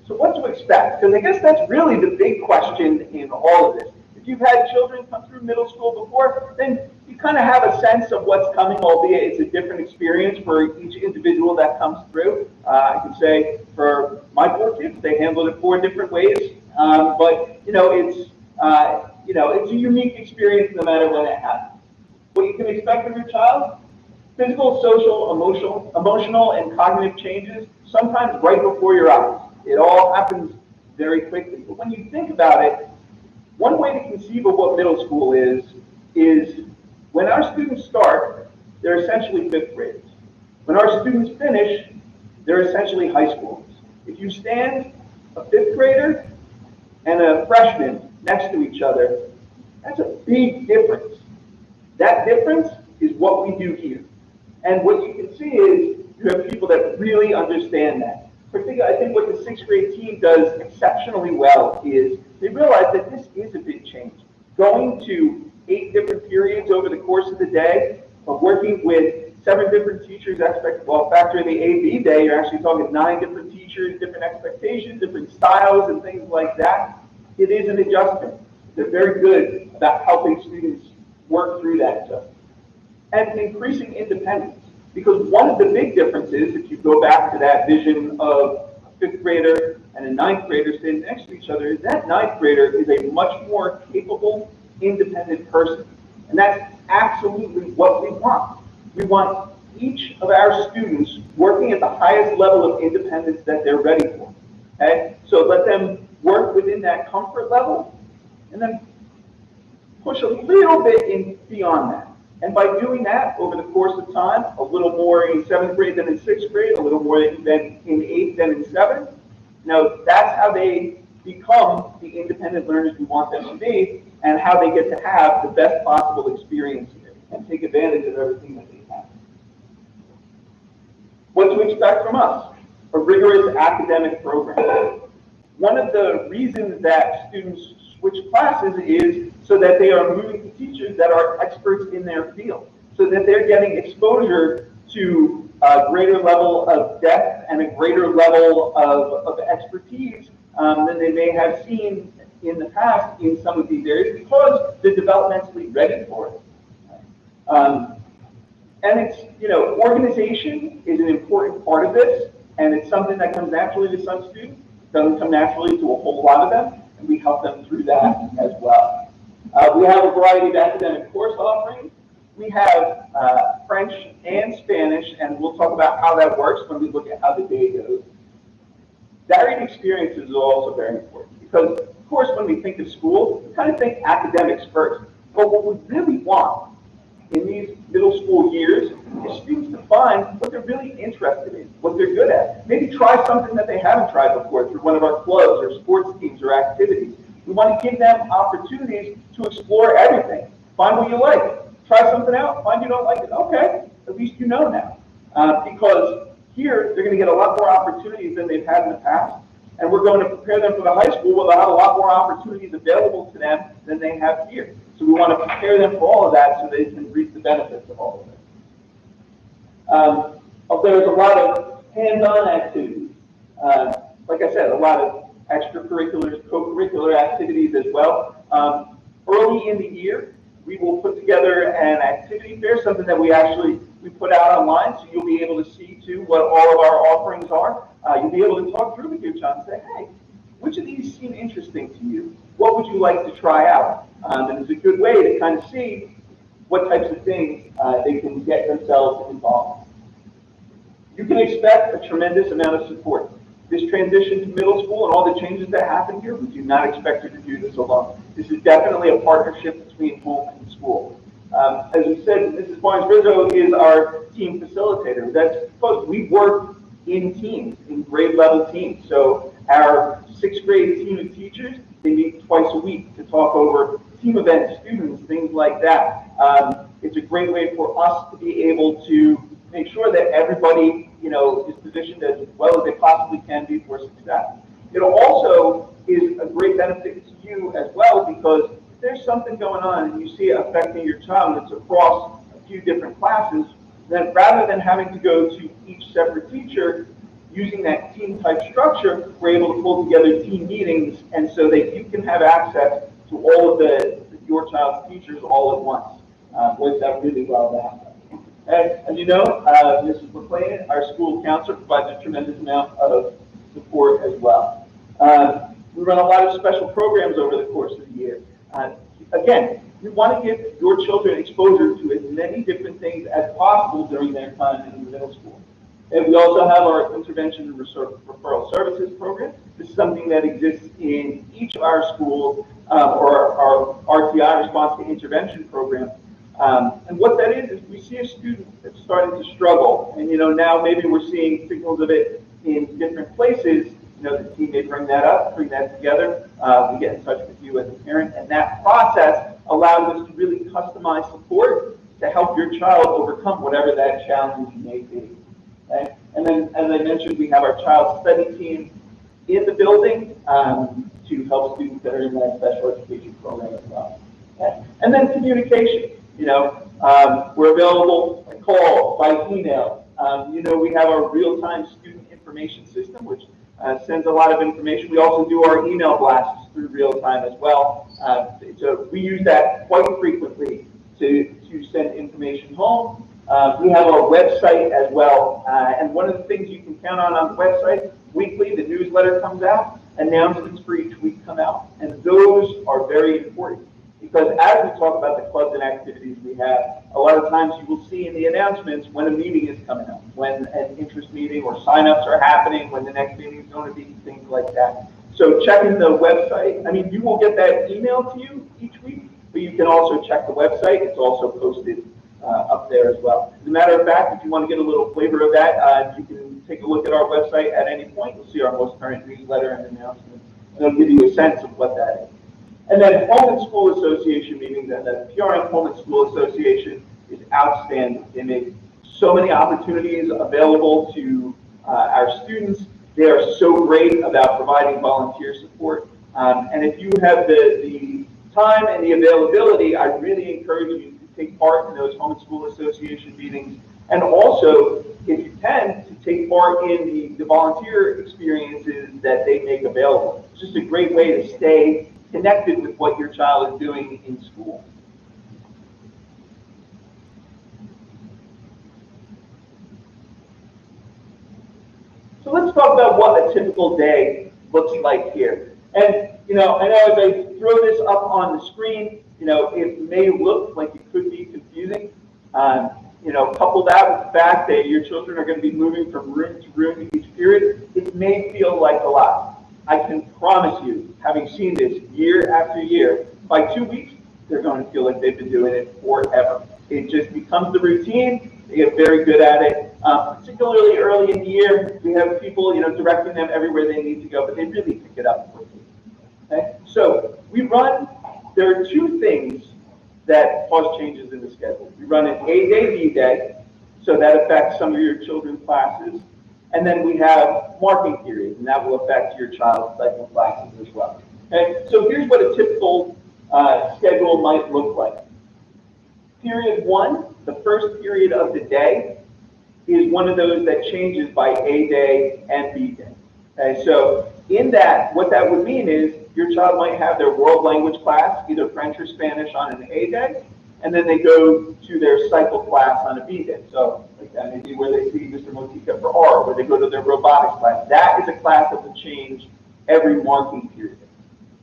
So what to expect? Because I guess that's really the big question in all of this. If you've had children come through middle school before, then you kind of have a sense of what's coming, albeit it's a different experience for each individual that comes through. I can say for my 4 kids, they handled it 4 different ways, but you know, it's a unique experience no matter when it happens. What you can expect from your child: physical, social, emotional, and cognitive changes, sometimes right before your eyes. It all happens very quickly. But when you think about it, one way to conceive of what middle school is when our students start, they're essentially 5th graders. When our students finish, they're essentially high schoolers. If you stand a 5th grader and a freshman next to each other, that's a big difference. That difference is what we do here. And what you can see is you have people that really understand that. Particularly, I think what the 6th grade team does exceptionally well is they realize that this is a big change. Going to 8 different periods over the course of the day, but working with 7 different teachers, factor the A-B day, you're actually talking 9 different teachers, different expectations, different styles, and things like that. It is an adjustment. They're very good about helping students work through that adjustment. And increasing independence. Because one of the big differences, if you go back to that vision of a 5th grader and a 9th grader sitting next to each other, is that 9th grader is a much more capable independent person. And that's absolutely what we want. We want each of our students working at the highest level of independence that they're ready for. Okay? So let them work within that comfort level and then push a little bit in beyond that. And by doing that over the course of time, a little more in 7th grade than in 6th grade, a little more than in 8th than in 7th, that's how they become the independent learners we want them to be, and how they get to have the best possible experience here and take advantage of everything that they have. What to expect from us? A rigorous academic program. One of the reasons that students switch classes is so that they are moving to teachers that are experts in their field, so that they're getting exposure to a greater level of depth and a greater level of expertise than they may have seen in the past in some of these areas, because they're developmentally ready for it. And it's, organization is an important part of this, and it's something that comes naturally to some students, doesn't come naturally to a whole lot of them, and we help them through that as well. We have a variety of academic course offerings. We have French and Spanish, and we'll talk about how that works when we look at how the day goes. Varied experiences are also very important, because, of course, when we think of school, we kind of think academics first. But what we really want in these middle school years is students to find what they're really interested in, what they're good at. Maybe try something that they haven't tried before through one of our clubs or sports teams or activities. We want to give them opportunities to explore everything. Find what you like. Try something out. Find you don't like it. Okay, at least you know now. Because here, they're going to get a lot more opportunities than they've had in the past. And we're going to prepare them for the high school where they'll have a lot more opportunities available to them than they have here. So we want to prepare them for all of that so they can reap the benefits of all of it. There's a lot of hands-on activities. Like I said, a lot of extracurriculars, co-curricular activities as well. Early in the year, we will put together an activity fair, something that we put out online, so you'll be able to see too what all of our offerings are. You'll be able to talk through with your child and say, hey, which of these seem interesting to you? What would you like to try out? And it's a good way to kind of see what types of things they can get themselves involved in. You can expect a tremendous amount of support. This transition to middle school and all the changes that happen here, we do not expect you to do this alone. This is definitely a partnership between home and school. As we said, Mrs. Barnes-Rizzo is our team facilitator. That's because we work in teams, in grade level teams. So our 6th grade team of teachers, they meet twice a week to talk over team events, students, things like that. It's a great way for us to be able to make sure that everybody, is positioned as well as they possibly can be for success. It also is a great benefit to you as well, because if there's something going on and you see it affecting your child and it's across a few different classes, then rather than having to go to each separate teacher, using that team type structure, we're able to pull together team meetings, and so that you can have access to all of your child's teachers all at once. Works out really well that way. As you know, Mrs. McLean, our school counselor, provides a tremendous amount of support as well. We run a lot of special programs over the course of the year. Again, we want to give your children exposure to as many different things as possible during their time in the middle school. And we also have our intervention and referral services program. This is something that exists in each of our schools, or our RTI, response to intervention program. And what that is we see a student that's starting to struggle, and now maybe we're seeing signals of it in different places. The team may bring that up, bring that together. We get in touch with you as a parent, and that process allows us to really customize support to help your child overcome whatever that challenge may be. Okay? And then, as I mentioned, we have our child study team in the building to help students that are in that special education program as well. Okay? And then communication. We're available by call, by email. We have our real-time student information system, which sends a lot of information. We also do our email blasts through real-time as well. So we use that quite frequently to send information home. We have our website as well. And one of the things you can count on the website, weekly, the newsletter comes out, announcements for each week come out, and those are very important. because as we talk about the clubs and activities we have, a lot of times you will see in the announcements when a meeting is coming up, when an interest meeting or signups are happening, when the next meeting is going to be, things like that. So checking the website, I mean, you will get that email to you each week, but you can also check the website. It's also posted up there as well. As a matter of fact, if you want to get a little flavor of that, you can take a look at our website at any point. You'll see our most current newsletter and announcements, and it'll give you a sense of what that is. And then Home and School Association meetings, and the PRM Home and School Association is outstanding. They make so many opportunities available to our students. They are so great about providing volunteer support. And if you have the time and the availability, I really encourage you to take part in those Home and School Association meetings. And also, if you can, to take part in the volunteer experiences that they make available. It's just a great way to stay connected with what your child is doing in school. So let's talk about what a typical day looks like here. And, you know, I know as I throw this up on the screen, you know, it may look like it could be confusing. You know, couple that with the fact that your children are going to be moving from room to room each period, it may feel like a lot. I can promise you, having seen this year after year, by 2 weeks, they're going to feel like they've been doing it forever. It just becomes the routine. They get very good at it. Particularly early in the year, we have people, you know, directing them everywhere they need to go, but they really pick it up quickly. Okay? So there are two things that cause changes in the schedule. We run an A-day, B-day, so that affects some of your children's classes. And then we have marking periods, and that will affect your child's cycle classes as well. Okay? So here's what a typical schedule might look like. Period 1, the first period of the day, is one of those that changes by A-day and B-day. Okay? So in that, what that would mean is your child might have their world language class, either French or Spanish, on an A-day, and then they go to their cycle class on a B-day. So like that may be where they see Mr. Motika for R, where they go to their robotics class. That is a class that will change every marking period.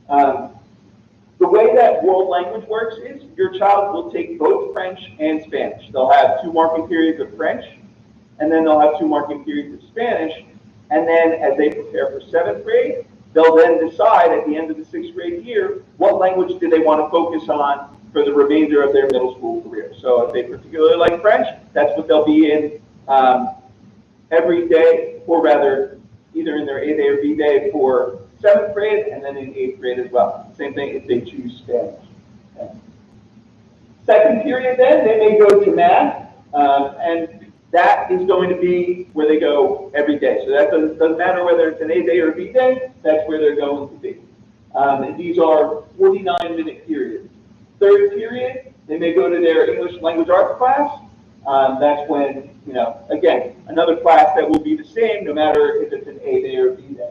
The way that world language works is your child will take both French and Spanish. They'll have 2 marking periods of French, and then they'll have 2 marking periods of Spanish, and then as they prepare for 7th grade, they'll then decide at the end of the 6th grade year what language do they want to focus on for the remainder of their middle school career. So if they particularly like French, that's what they'll be in every day, or rather either in their A-day or B-day for 7th grade and then in 8th grade as well. Same thing if they choose Spanish. Okay. Second period then, they may go to math, and that is going to be where they go every day. So that doesn't matter whether it's an A-day or a B-day, that's where they're going to be. And these are 49-minute periods. Third period, they may go to their English language arts class. That's when, you know, again, another class that will be the same no matter if it's an A-day or B-day.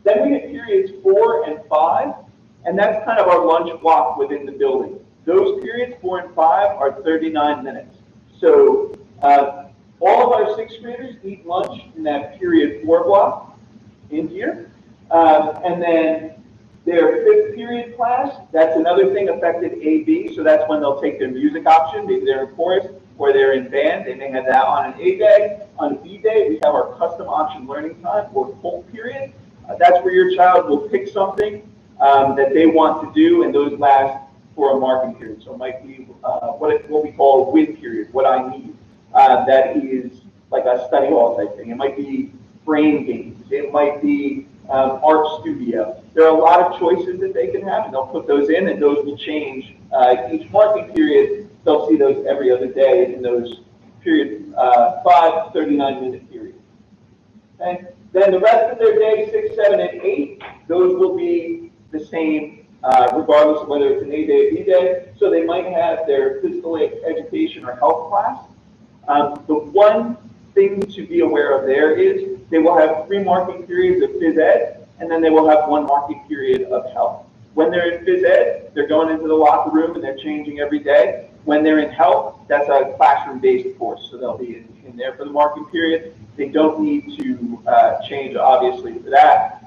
Then we get periods 4 and 5, and that's kind of our lunch block within the building. Those periods, 4 and 5, are 39 minutes. So all of our 6th graders eat lunch in that period 4 block in here. And then their 5th period class, that's another thing affected AB, so that's when they'll take their music option. Maybe they're in chorus or they're in band. They may have that on an A-day. On a B-day, we have our custom option learning time, or full period. That's where your child will pick something that they want to do, and those last for a marking period. So it might be what we call a win period, what I need. That is like a study hall type thing. It might be brain games. It might be art studio. There are a lot of choices that they can have, and they'll put those in, and those will change each marking period. They'll see those every other day in those period 5 39-minute periods. Okay? Then the rest of their day, 6, 7, and 8, those will be the same regardless of whether it's an A-day or B-day. So they might have their physical education or health class. The one thing to be aware of there is they will have 3 marking periods of phys ed, and then they will have 1 marking period of health. When they're in phys ed, they're going into the locker room and they're changing every day. When they're in health, that's a classroom-based course, so they'll be in there for the marking period. They don't need to change, obviously, for that.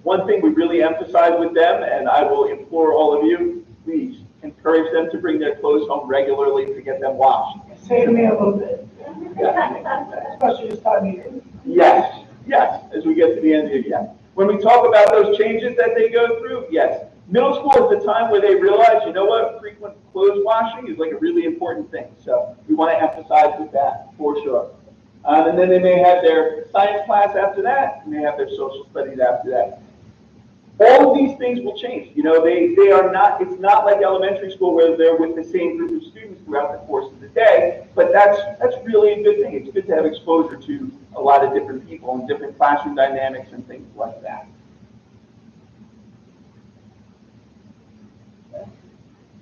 One thing we really emphasize with them, and I will implore all of you, please encourage them to bring their clothes home regularly to get them washed. Save me a little bit, especially this time of year. Yes, yes, as we get to the end of the year. When we talk about those changes that they go through, yes. Middle school is the time where they realize, you know what, frequent clothes washing is like a really important thing. So we want to emphasize with that for sure. And then they may have their science class after that, and they have their social studies after that. All of these things will change. You know, they are not, it's not like elementary school where they're with the same group of students throughout the course of the day, but that's really a good thing. It's good to have exposure to a lot of different people and different classroom dynamics and things like that.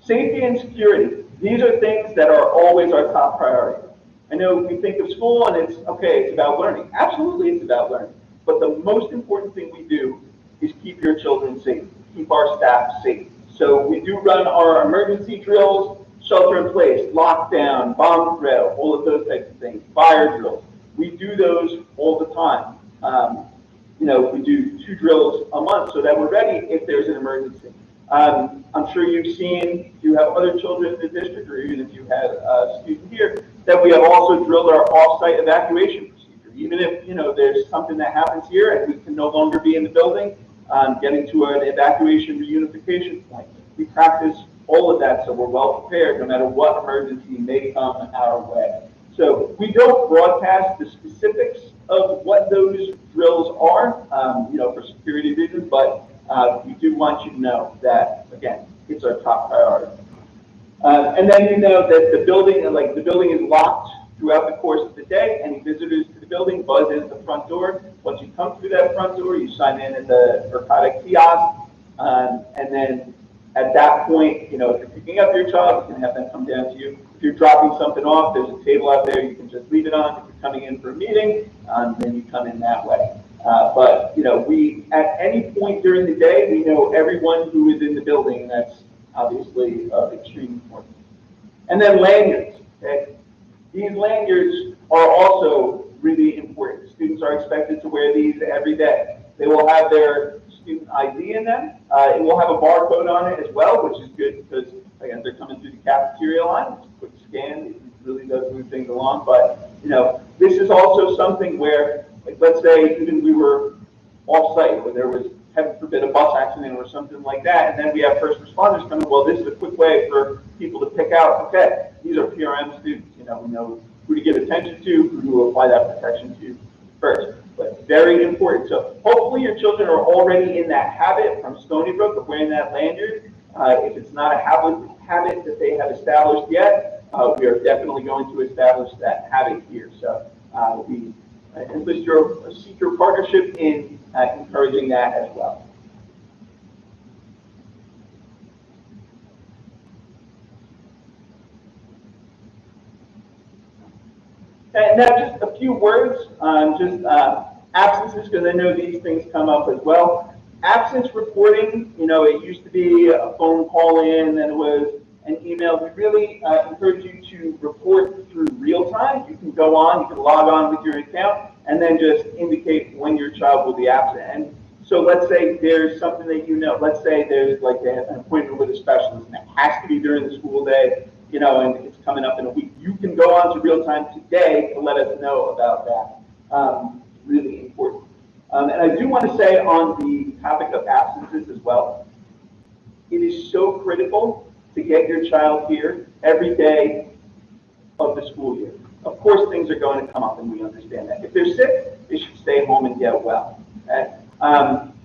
Safety and security. These are things that are always our top priority. I know we think of school and it's, okay, it's about learning. Absolutely, it's about learning. But the most important thing we do is keep your children safe, keep our staff safe. So we do run our emergency drills, shelter in place, lockdown, bomb threat, all of those types of things, fire drills. We do those all the time. You know, we do 2 drills a month so that we're ready if there's an emergency. I'm sure you've seen, if you have other children in the district, or even if you had a student here, that we have also drilled our off-site evacuation procedure. Even if, you know, there's something that happens here and we can no longer be in the building, getting to an evacuation reunification point. We practice all of that so we're well prepared no matter what emergency may come our way. So we don't broadcast the specifics of what those drills are, you know, for security reasons, but we do want you to know that, again, it's our top priority. And then you know that the building is locked throughout the course of the day. Any visitors to the building buzz in at the front door. Once you come through that front door, you sign in at the Verkada kiosk, and then at that point, you know, if you're picking up your child, you can have them come down to you. If you're dropping something off, there's a table out there you can just leave it on. If you're coming in for a meeting, then you come in that way. But, you know, we, at any point during the day, we know everyone who is in the building, and that's obviously extremely important. And then lanyards. Okay? These lanyards are also really important. Students are expected to wear these every day. They will have their student ID in them. It will have a barcode on it as well, which is good because, again, they're coming through the cafeteria line. It's a quick scan. It really does move things along. But, you know, this is also something where, like, let's say even we were off-site, where there was, heaven forbid, a bus accident or something like that, and then we have first responders coming. Well, this is a quick way for people to pick out, okay, these are PRM students. You know, we know who to give attention to, who to apply that protection to first. But very important. So hopefully your children are already in that habit from Stony Brook of wearing that lanyard. If it's not a habit that they have established yet, we are definitely going to establish that habit here. So we seek your partnership in encouraging that as well. And now just a few words on just absences, because I know these things come up as well. Absence reporting, you know, it used to be a phone call in, then it was an email. We really encourage you to report through real time. You can go on, you can log on with your account, and then just indicate when your child will be absent. And so let's say there's something that you know, let's say there's like an appointment with a specialist, and it has to be during the school day, you know, and it's coming up in a week. You can go on to real time today to let us know about that. Really important. And I do want to say on the topic of absences as well, it is so critical to get your child here every day of the school year. Of course, things are going to come up, and we understand that. If they're sick, they should stay home and get well. Okay?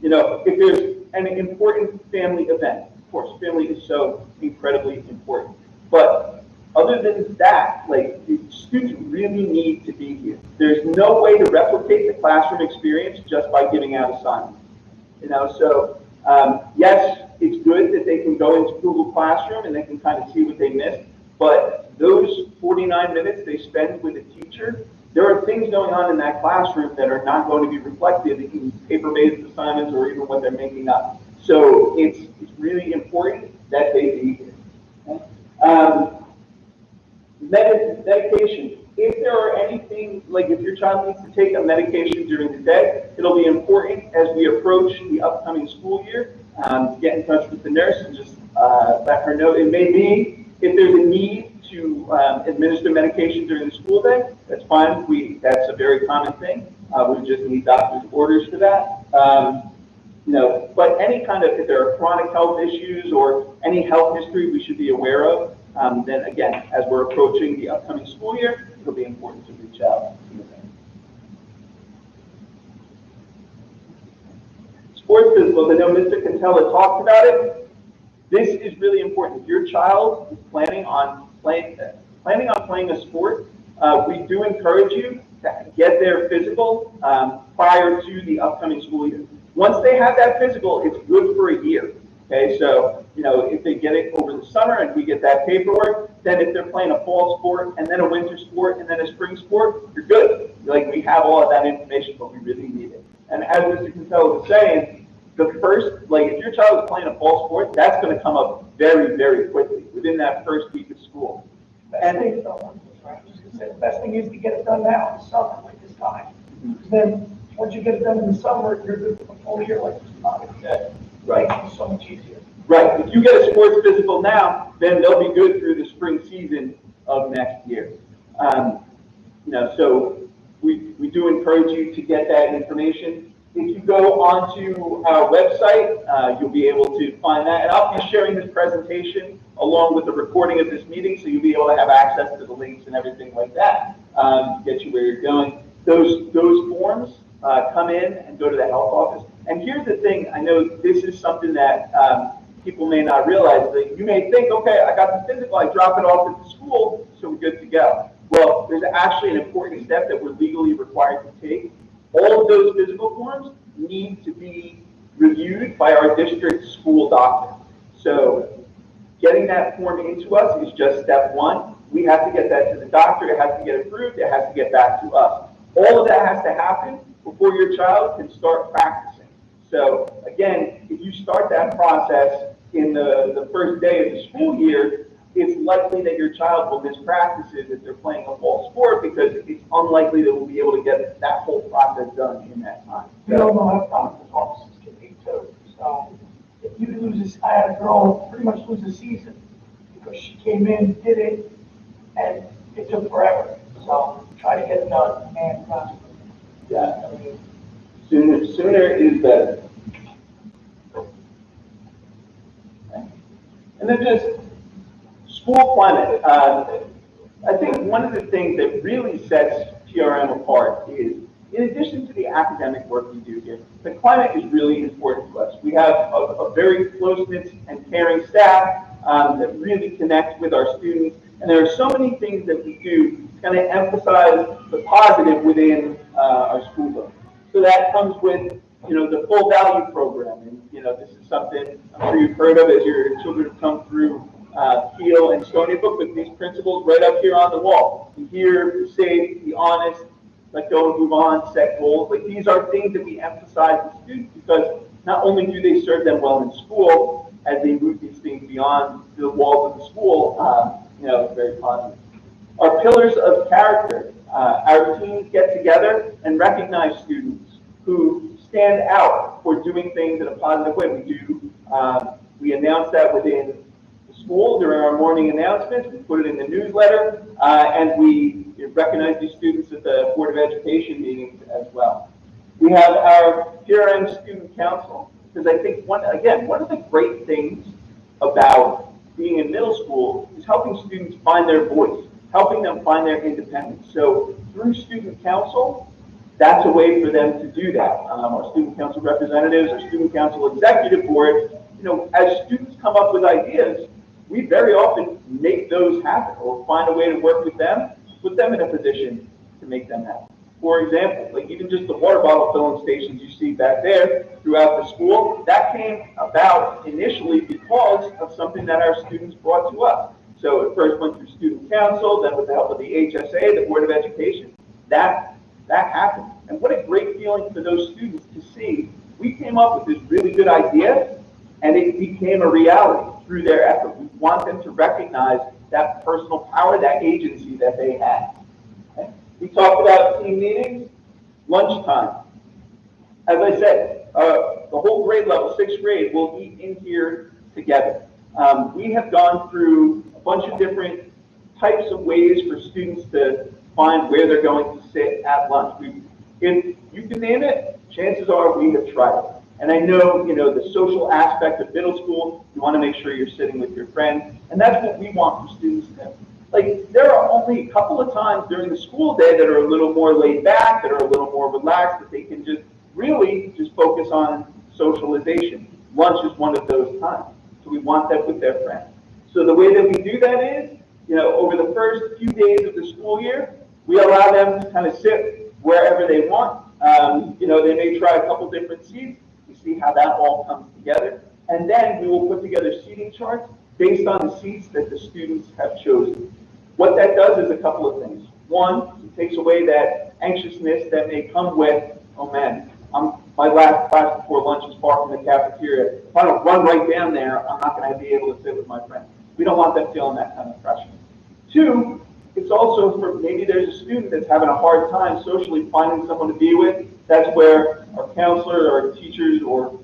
You know, if there's an important family event, of course, family is so incredibly important. But other than that, like, the students really need to be here. There's no way to replicate the classroom experience just by giving out assignments. You know, so yes, it's good that they can go into Google Classroom and they can kind of see what they missed. But those 49 minutes they spend with a teacher, there are things going on in that classroom that are not going to be reflected in paper-based assignments or even what they're making up. So it's really important that they be here. Okay? Medication. If there are anything, like if your child needs to take a medication during the day, it'll be important as we approach the upcoming school year to get in touch with the nurse and just let her know. It may be if there's a need to administer medication during the school day, that's fine. That's a very common thing. We just need doctor's orders for that. But any kind of, if there are chronic health issues or any health history we should be aware of, then again, as we're approaching the upcoming school year, it'll be important to reach out. Sports physicals, I know Mr. Cantella talked about it. This is really important. If your child is planning on playing a sport, we do encourage you to get their physical prior to the upcoming school year. Once they have that physical, it's good for a year. Okay, so if they get it over the summer and we get that paperwork, then if they're playing a fall sport and then a winter sport and then a spring sport, you're good. Like, we have all of that information, but we really need it. And as Mr. Cantella was saying, if your child is playing a fall sport, that's going to come up very, very quickly within that first week of school. Best thing is, the best thing is to get it done now in the summer, like this time. Because then, once you get it done in the summer, you're good for the full year, like this time. Right. It's so much easier. Right. If you get a sports physical now, then they'll be good through the spring season of next year. So we do encourage you to get that information. If you go onto our website, you'll be able to find that. And I'll be sharing this presentation along with the recording of this meeting, so you'll be able to have access to the links and everything like that, get you where you're going. Those forms come in and go to the health office. And here's the thing, I know this is something that people may not realize. That you may think, okay, I got the physical, I drop it off at the school, so we're good to go. Well, there's actually an important step that we're legally required to take. All of those physical forms need to be reviewed by our district school doctor. So getting that form into us is just step one. We have to get that to the doctor, it has to get approved, it has to get back to us. All of that has to happen before your child can start practicing. So again, if you start that process in the first day of the school year, it's likely that your child will miss practices if they're playing a fall sport, because it's unlikely that we'll be able to get that whole process done in that time. We don't know how doctor's offices can be too. So if you lose this, I had a girl pretty much lose a season because she came in, did it, and it took forever. So try to get it done. And Yeah, sooner is better. Okay. And then just school climate. I think one of the things that really sets PRM apart is, in addition to the academic work we do here, the climate is really important to us. We have a very close-knit and caring staff that really connect with our students, and there are so many things that we do to kind of emphasize the positive within our school book. So that comes with, the full value program, and this is something I'm sure you've heard of as your children have come through Peel and Stony Brook, with these principles right up here on the wall. Be here, be safe, be honest, let go and move on, set goals. Like, these are things that we emphasize to students, because not only do they serve them well in school, as they move these things beyond the walls of the school, it's very positive. Our pillars of character. Our teams get together and recognize students who stand out for doing things in a positive way. We announce that within the school during our morning announcements. We put it in the newsletter, and we recognize these students at the Board of Education meetings as well. We have our PRM Student Council, because I think, one of the great things about being in middle school is helping students find their voice, helping them find their independence. So through Student Council, that's a way for them to do that. Our Student Council representatives, our Student Council Executive Board, as students come up with ideas, we very often make those happen, or find a way to work with them, put them in a position to make them happen. For example, like even just the water bottle filling stations you see back there throughout the school, that came about initially because of something that our students brought to us. So it first went through Student Council, then with the help of the HSA, the Board of Education, that happened. And what a great feeling for those students to see, we came up with this really good idea, and it became a reality through their effort. We want them to recognize that personal power, that agency that they have. Okay? We talked about team meetings, lunchtime. As I said, the whole grade level, 6th grade, will eat in here together. We have gone through a bunch of different types of ways for students to find where they're going to sit at lunch. If you can name it, chances are we have tried it. And I know, the social aspect of middle school, you want to make sure you're sitting with your friends, and that's what we want for students to do. Like, there are only a couple of times during the school day that are a little more laid back, that are a little more relaxed, that they can just really just focus on socialization. Lunch is one of those times. So we want that with their friends. So the way that we do that is, over the first few days of the school year, we allow them to kind of sit wherever they want. They may try a couple different seats. We see how that all comes together. And then we will put together seating charts based on the seats that the students have chosen. What that does is a couple of things. One, it takes away that anxiousness that may come with, oh man, my last class before lunch is far from the cafeteria. If I don't run right down there, I'm not going to be able to sit with my friends. We don't want them feeling that kind of pressure. Two, it's also for maybe there's a student that's having a hard time socially finding someone to be with. That's where our counselor, our teachers, or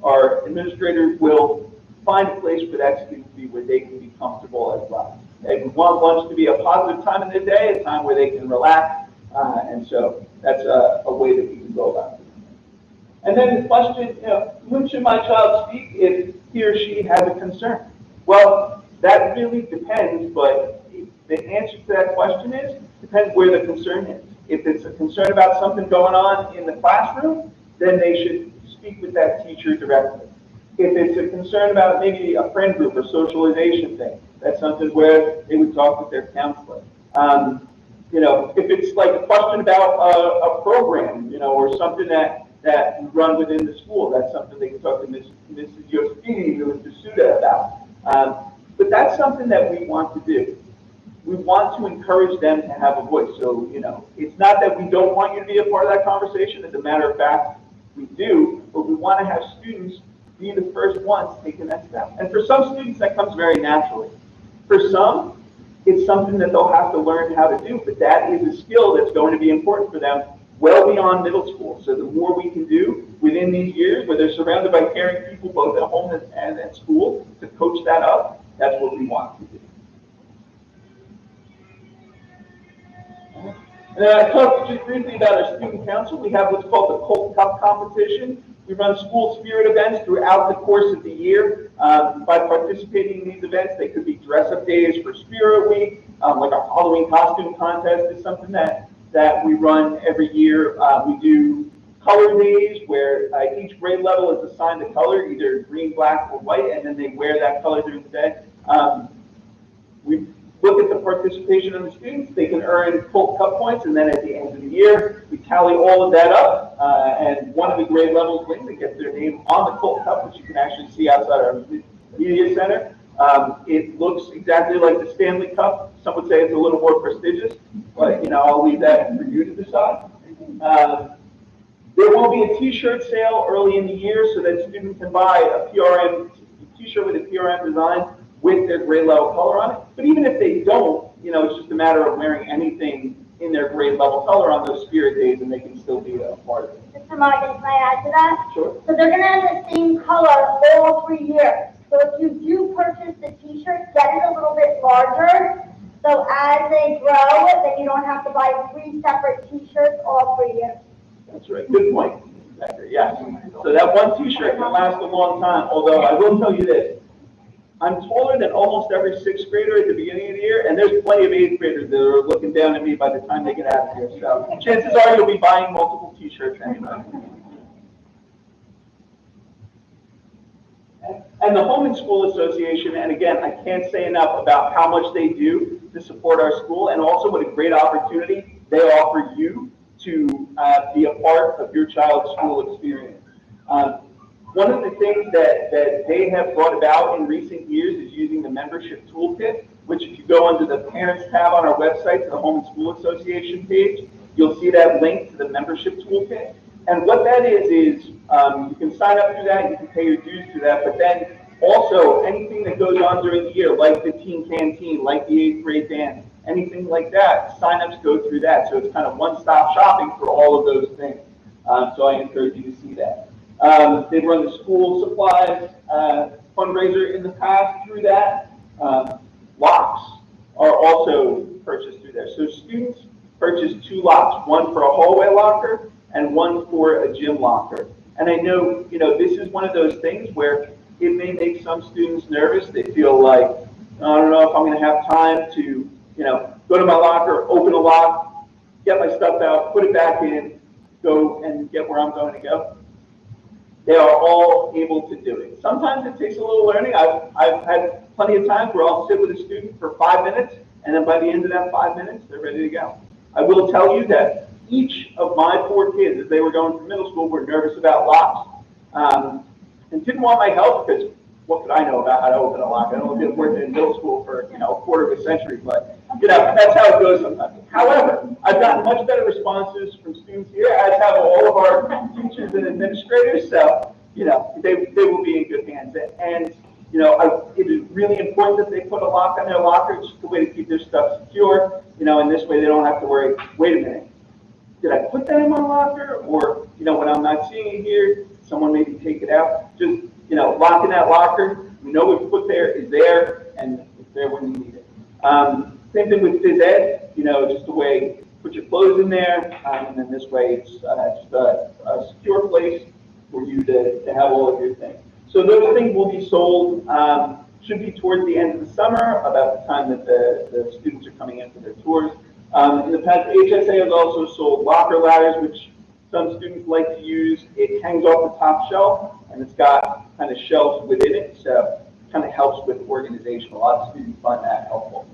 our administrators will find a place for that student to be where they can be comfortable as well. We want lunch to be a positive time in the day, a time where they can relax, and so that's a way that we can go about it. And then the question, when should my child speak if he or she has a concern? Well, that really depends, but the answer to that question depends where the concern is. If it's a concern about something going on in the classroom, then they should speak with that teacher directly. If it's a concern about maybe a friend group or socialization thing, that's something where they would talk with their counselor. If it's like a question about a program, or something that we run within the school, that's something they can talk to Mrs. Yosefini or Mr. Suda about. But that's something that we want to do. We want to encourage them to have a voice. So, it's not that we don't want you to be a part of that conversation. As a matter of fact, we do, but we want to have students be the first ones taking that step. And for some students, that comes very naturally. For some, it's something that they'll have to learn how to do, but that is a skill that's going to be important for them well beyond middle school. So the more we can do within these years, where they're surrounded by caring people both at home and at school, to coach that up, that's what we want to do. And I talked just briefly about our student council. We have what's called the Colt Cup competition. We run school spirit events throughout the course of the year. By participating in these events, they could be dress-up days for Spirit Week, like our Halloween costume contest is something that we run every year. We do color days where each grade level is assigned a color, either green, black, or white, and then they wear that color during the day. We look at the participation of the students. They can earn Colt Cup points, and then at the end of the year, we tally all of that up, and one of the grade levels wins. They get their name on the Colt Cup, which you can actually see outside our media center. It looks exactly like the Stanley Cup. Some would say it's a little more prestigious, but I'll leave that for you to decide. There will be a t-shirt sale early in the year so that students can buy a PRM t-shirt with a PRM design with their grade level color on it. But even if they don't, it's just a matter of wearing anything in their grade level color on those spirit days, and they can still be a part of it. Mr. Martin, can I add to that? Sure. So they're going to have the same color all 3 years. So if you do purchase the t-shirt, get it a little bit larger. So as they grow, then you don't have to buy 3 separate t-shirts all 3 years. That's right. Good point. Yes. So that one t-shirt can last a long time, although I will tell you this. I'm taller than almost every 6th grader at the beginning of the year, and there's plenty of 8th graders that are looking down at me by the time they get out of here. So chances are you'll be buying multiple t-shirts anyway. And the Home and School Association, and again, I can't say enough about how much they do to support our school, and also what a great opportunity they offer you to be a part of your child's school experience. One of the things that they have brought about in recent years is using the membership toolkit, which if you go under the Parents tab on our website to the Home and School Association page, you'll see that link to the membership toolkit. And what that is you can sign up through that, you can pay your dues through that, but then also anything that goes on during the year, like the teen canteen, like the 8th grade band, anything like that, signups go through that. So it's kind of one-stop shopping for all of those things. So I encourage you to see that. They run the school supplies fundraiser in the past through that. Locks are also purchased through there. So students purchase 2 locks, one for a hallway locker and one for a gym locker. And I know, this is one of those things where it may make some students nervous. They feel like, I don't know if I'm going to have time to, go to my locker, open a lock, get my stuff out, put it back in, go and get where I'm going to go. They are all able to do it. Sometimes it takes a little learning. I've had plenty of times where I'll sit with a student for 5 minutes, and then by the end of that 5 minutes, they're ready to go. I will tell you that each of my 4 kids, as they were going through middle school, were nervous about locks, and didn't want my help because what could I know about how to open a lock? I don't know if worked in middle school for a quarter of a century, but that's how it goes sometimes. However, I've gotten much better responses from students here, as have all of our teachers and administrators. So they will be in good hands. And it is really important that they put a lock on their locker. It's just a way to keep their stuff secure. And this way they don't have to worry. Wait a minute, did I put that in my locker? Or when I'm not seeing it here, someone maybe take it out. Just locking that locker. We know what you put there is there, and it's there when you need it. Same thing with phys ed. Just a way put your clothes in there, and then this way it's just a secure place for you to have all of your things. So those things will be sold. Should be towards the end of the summer, about the time that the students are coming in for their tours. In the past, HSA has also sold locker ladders, which some students like to use. It hangs off the top shelf, and it's got kind of shelves within it, so it kind of helps with organization. A lot of students find that helpful.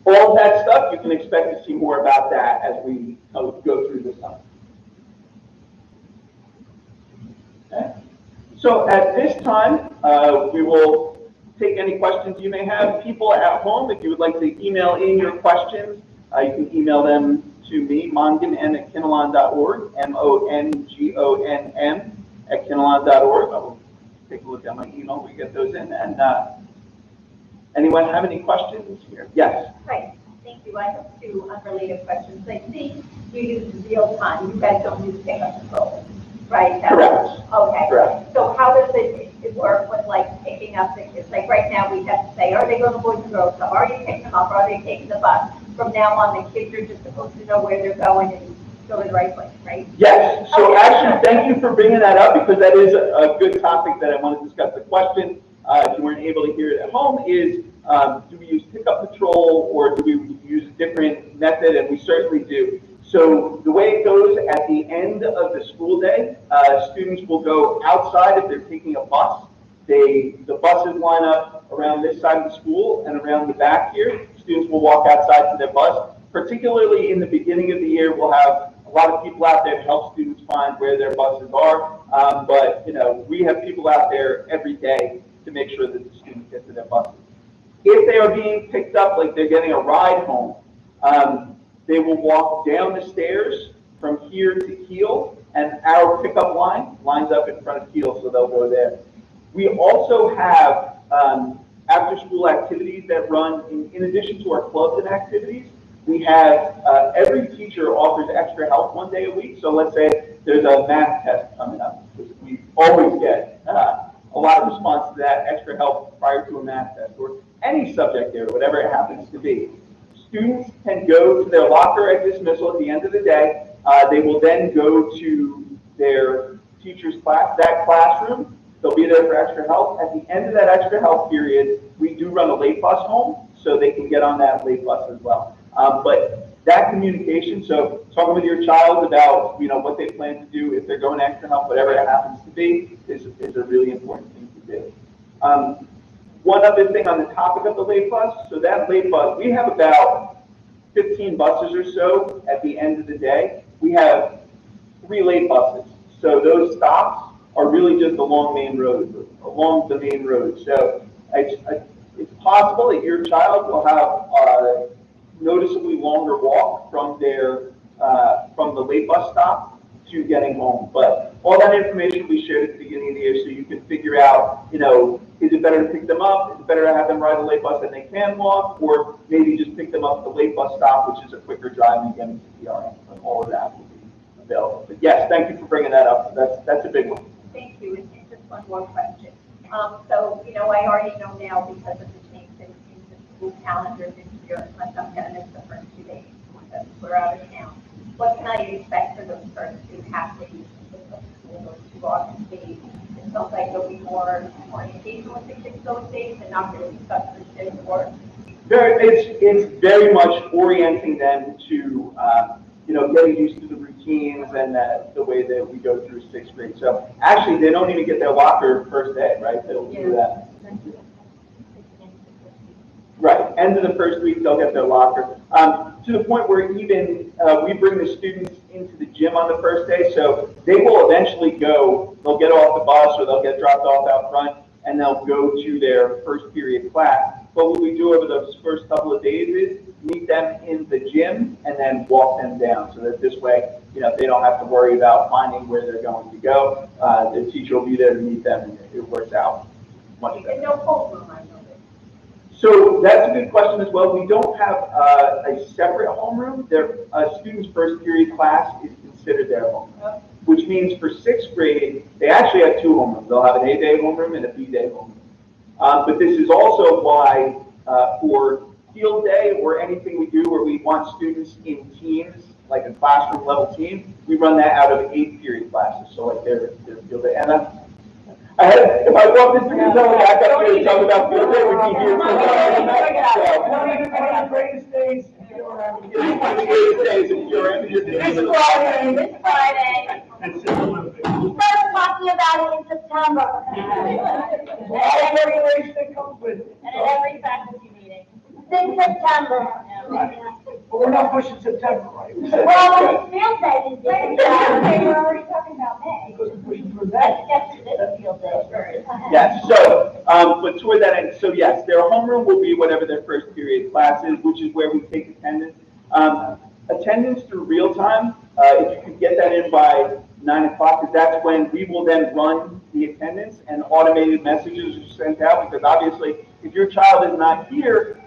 All of that stuff, you can expect to see more about that as we go through the summer. Okay. So at this time, we will take any questions you may have. People at home, if you would like to email in your questions, you can email them to me, mongonm@kinnelon.org, MONGONM @kinnelon.org. I will take a look at my email. We get those in. And anyone have any questions here? Yes. Right. Thank you. I have 2 unrelated questions. I see you use real time. You guys don't use pickup and roll, right? Correct. Okay. Correct. So how does it work with picking up the kids? Right now we have to say, are they going to Boys and Girls Club? Are you picking them up? Are they taking the bus? From now on, the kids are just supposed to know where they're going and go to the right place, right? Yes. So actually, thank you for bringing that up, because that is a good topic that I want to discuss. The question, if you weren't able to hear it at home, is do we use pickup patrol or do we use a different method? And we certainly do. So the way it goes at the end of the school day, students will go outside if they're taking a bus. The buses line up around this side of the school and around the back here. Students will walk outside to their bus. Particularly in the beginning of the year, we'll have a lot of people out there to help students find where their buses are. But we have people out there every day to make sure that the students get to their buses. If they are being picked up, like they're getting a ride home, they will walk down the stairs from here to Kiel, and our pickup line lines up in front of Kiel, so they'll go there. We also have after-school activities that run in addition to our clubs and activities. We have every teacher offers extra help 1 day a week. So let's say there's a math test coming up. We always get a lot of response to that extra help prior to a math test or any subject area, whatever it happens to be. Students can go to their locker at dismissal at the end of the day. They will then go to their teacher's class, that classroom. They'll be there for extra help. At the end of that extra help period, we do run a late bus home, so they can get on that late bus as well. But that communication, so talking with your child about what they plan to do if they're going extra help, whatever it happens to be, is a really important thing to do. One other thing on the topic of the late bus, so that late bus, we have about 15 buses or so at the end of the day. We have 3 late buses, so those stops are really just along the main road. So it's possible that your child will have a noticeably longer walk from the late bus stop to getting home. But all that information we shared at the beginning of the year, so you can figure out, is it better to pick them up? Is it better to have them ride the late bus and they can walk? Or maybe just pick them up at the late bus stop, which is a quicker drive and getting to PRM. And all of that will be available. But yes, thank you for bringing that up. That's a big one. Thank you. And just one more question. So, you know, I already know now because of the change in the school calendar this year, unless I'm gonna miss the first 2 days, because we're out of town. What can I expect for those first 2 half days, those 2 August days? It sounds like there'll be more orientation with the kids those days and not really substantive work. It's very much orienting them to, you know, getting used to the routines and the way that we go through 6th grade. So actually, they don't even get their locker first day, right? They'll do that. Right, end of the first week, they'll get their locker. To the point where even we bring the students into the gym on the first day, so they will eventually go, they'll get off the bus or they'll get dropped off out front, and they'll go to their first period class. But what we do over those first couple of days is meet them in the gym and then walk them down, so that this way, you know, they don't have to worry about finding where they're going to go. The teacher will be there to meet them, and it works out much better. And no homeroom, I know that. So that's a good question as well. We don't have a separate homeroom. A student's first period class is considered their homeroom, which means for 6th grade, they actually have 2 homerooms. They'll have an A-day homeroom and a B-day homeroom. But this is also why for field day or anything we do where we want students in teams, like a classroom level team, we run that out of 8th period classes. So like their field day. And if I walked into the building, I got here to talk about field day, we'd be here till One of the greatest days in PRM. one of the greatest days in PRM. This Friday. We started talking about it in September. All the regulation that comes with it. And at every faculty meeting. Since September. But we're not pushing September, right? Well, the field day is in Saturday, we're already talking about May. Because we're pushing for Let's that. get to this field day first. Yes, so, but toward that end, so yes, their homeroom will be whatever their first period class is, which is where we take attendance. Attendance through real time, if you could get that in by 9 o'clock, because that's when we will then run the attendance and automated messages are sent out, because obviously, if your child is not here,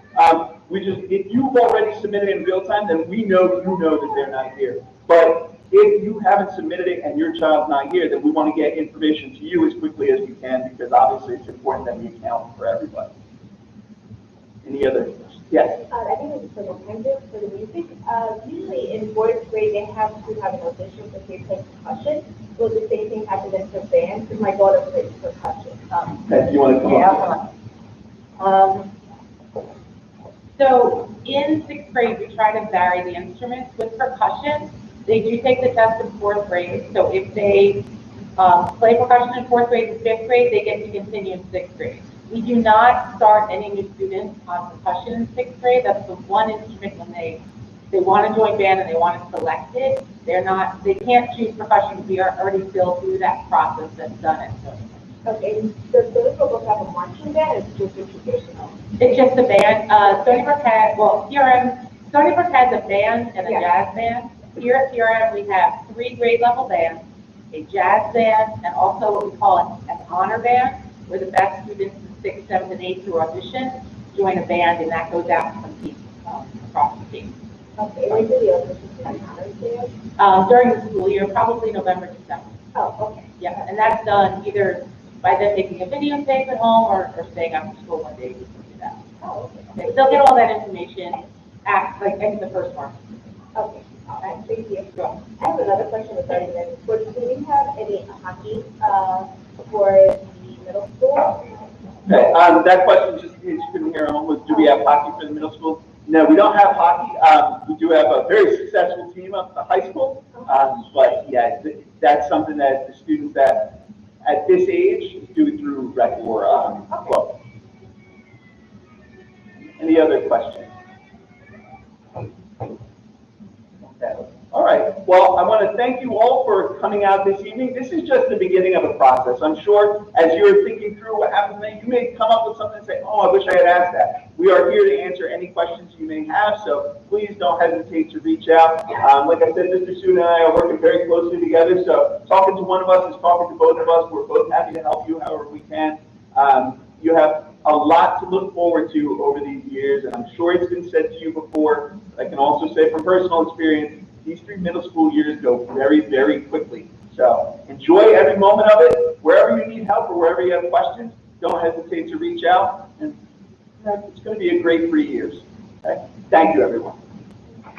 if you've already submitted in real time, then we know you know that they're not here. But if you haven't submitted it and your child's not here, then we want to get information to you as quickly as we can, because obviously it's important that we account for everybody. Any other questions? Yes? I think it's for the attendance for the music. Usually in 4th grade, they have to have an audition for they play percussion. Will the same thing happen in for band? Because my daughter plays percussion. Okay, do you want to come up? So in 6th grade, we try to vary the instruments. With percussion, they do take the test in 4th grade. So if they play percussion in 4th grade and 5th grade, they get to continue in 6th grade. We do not start any new students on percussion in 6th grade. That's the one instrument when they want to join band and they want to select it. They can't choose percussion because we are already still through that process that's done at Stony Brook. Okay, does Stony Brook have a marching band or is it just a traditional? It's just a band. Stony Brook PRM, Stony Brook has a band and a jazz band. Here at PRM, we have 3 grade level bands, a jazz band, and also what we call an honor band, where the best students in 6th, 7th, and 8th who audition join a band, and that goes out and competes across the team. Okay, when do the auditions for the honors there? During the school year, probably November, December. Oh, okay. Yeah, and that's done either by them making a videotape at home or staying after school one day to do that. Oh, okay. They'll get all that information at the first one. Okay, all right, thank you. I have another question regarding that. Do we have any hockey for the middle school? Okay, that question just couldn't hear home was, do we have hockey for the middle school? No, we don't have hockey. We do have a very successful team up at the high school. But yeah, that's something that the students that at this age do through rec or club. Any other questions? Okay. All right. Well, I want to thank you all for coming out this evening. This is just the beginning of a process. I'm sure as you're thinking through what happens, you may come up with something and say, oh, I wish I had asked that. We are here to answer any questions you may have, so please don't hesitate to reach out. Like I said, Mr. Soon and I are working very closely together, so talking to one of us is talking to both of us. We're both happy to help you however we can. You have a lot to look forward to over these years, and I'm sure it's been said to you before. I can also say from personal experience, these 3 middle school years go very, very quickly. So enjoy every moment of it. Wherever you need help or wherever you have questions, don't hesitate to reach out. And it's going to be a great 3 years. Okay? Thank you, everyone.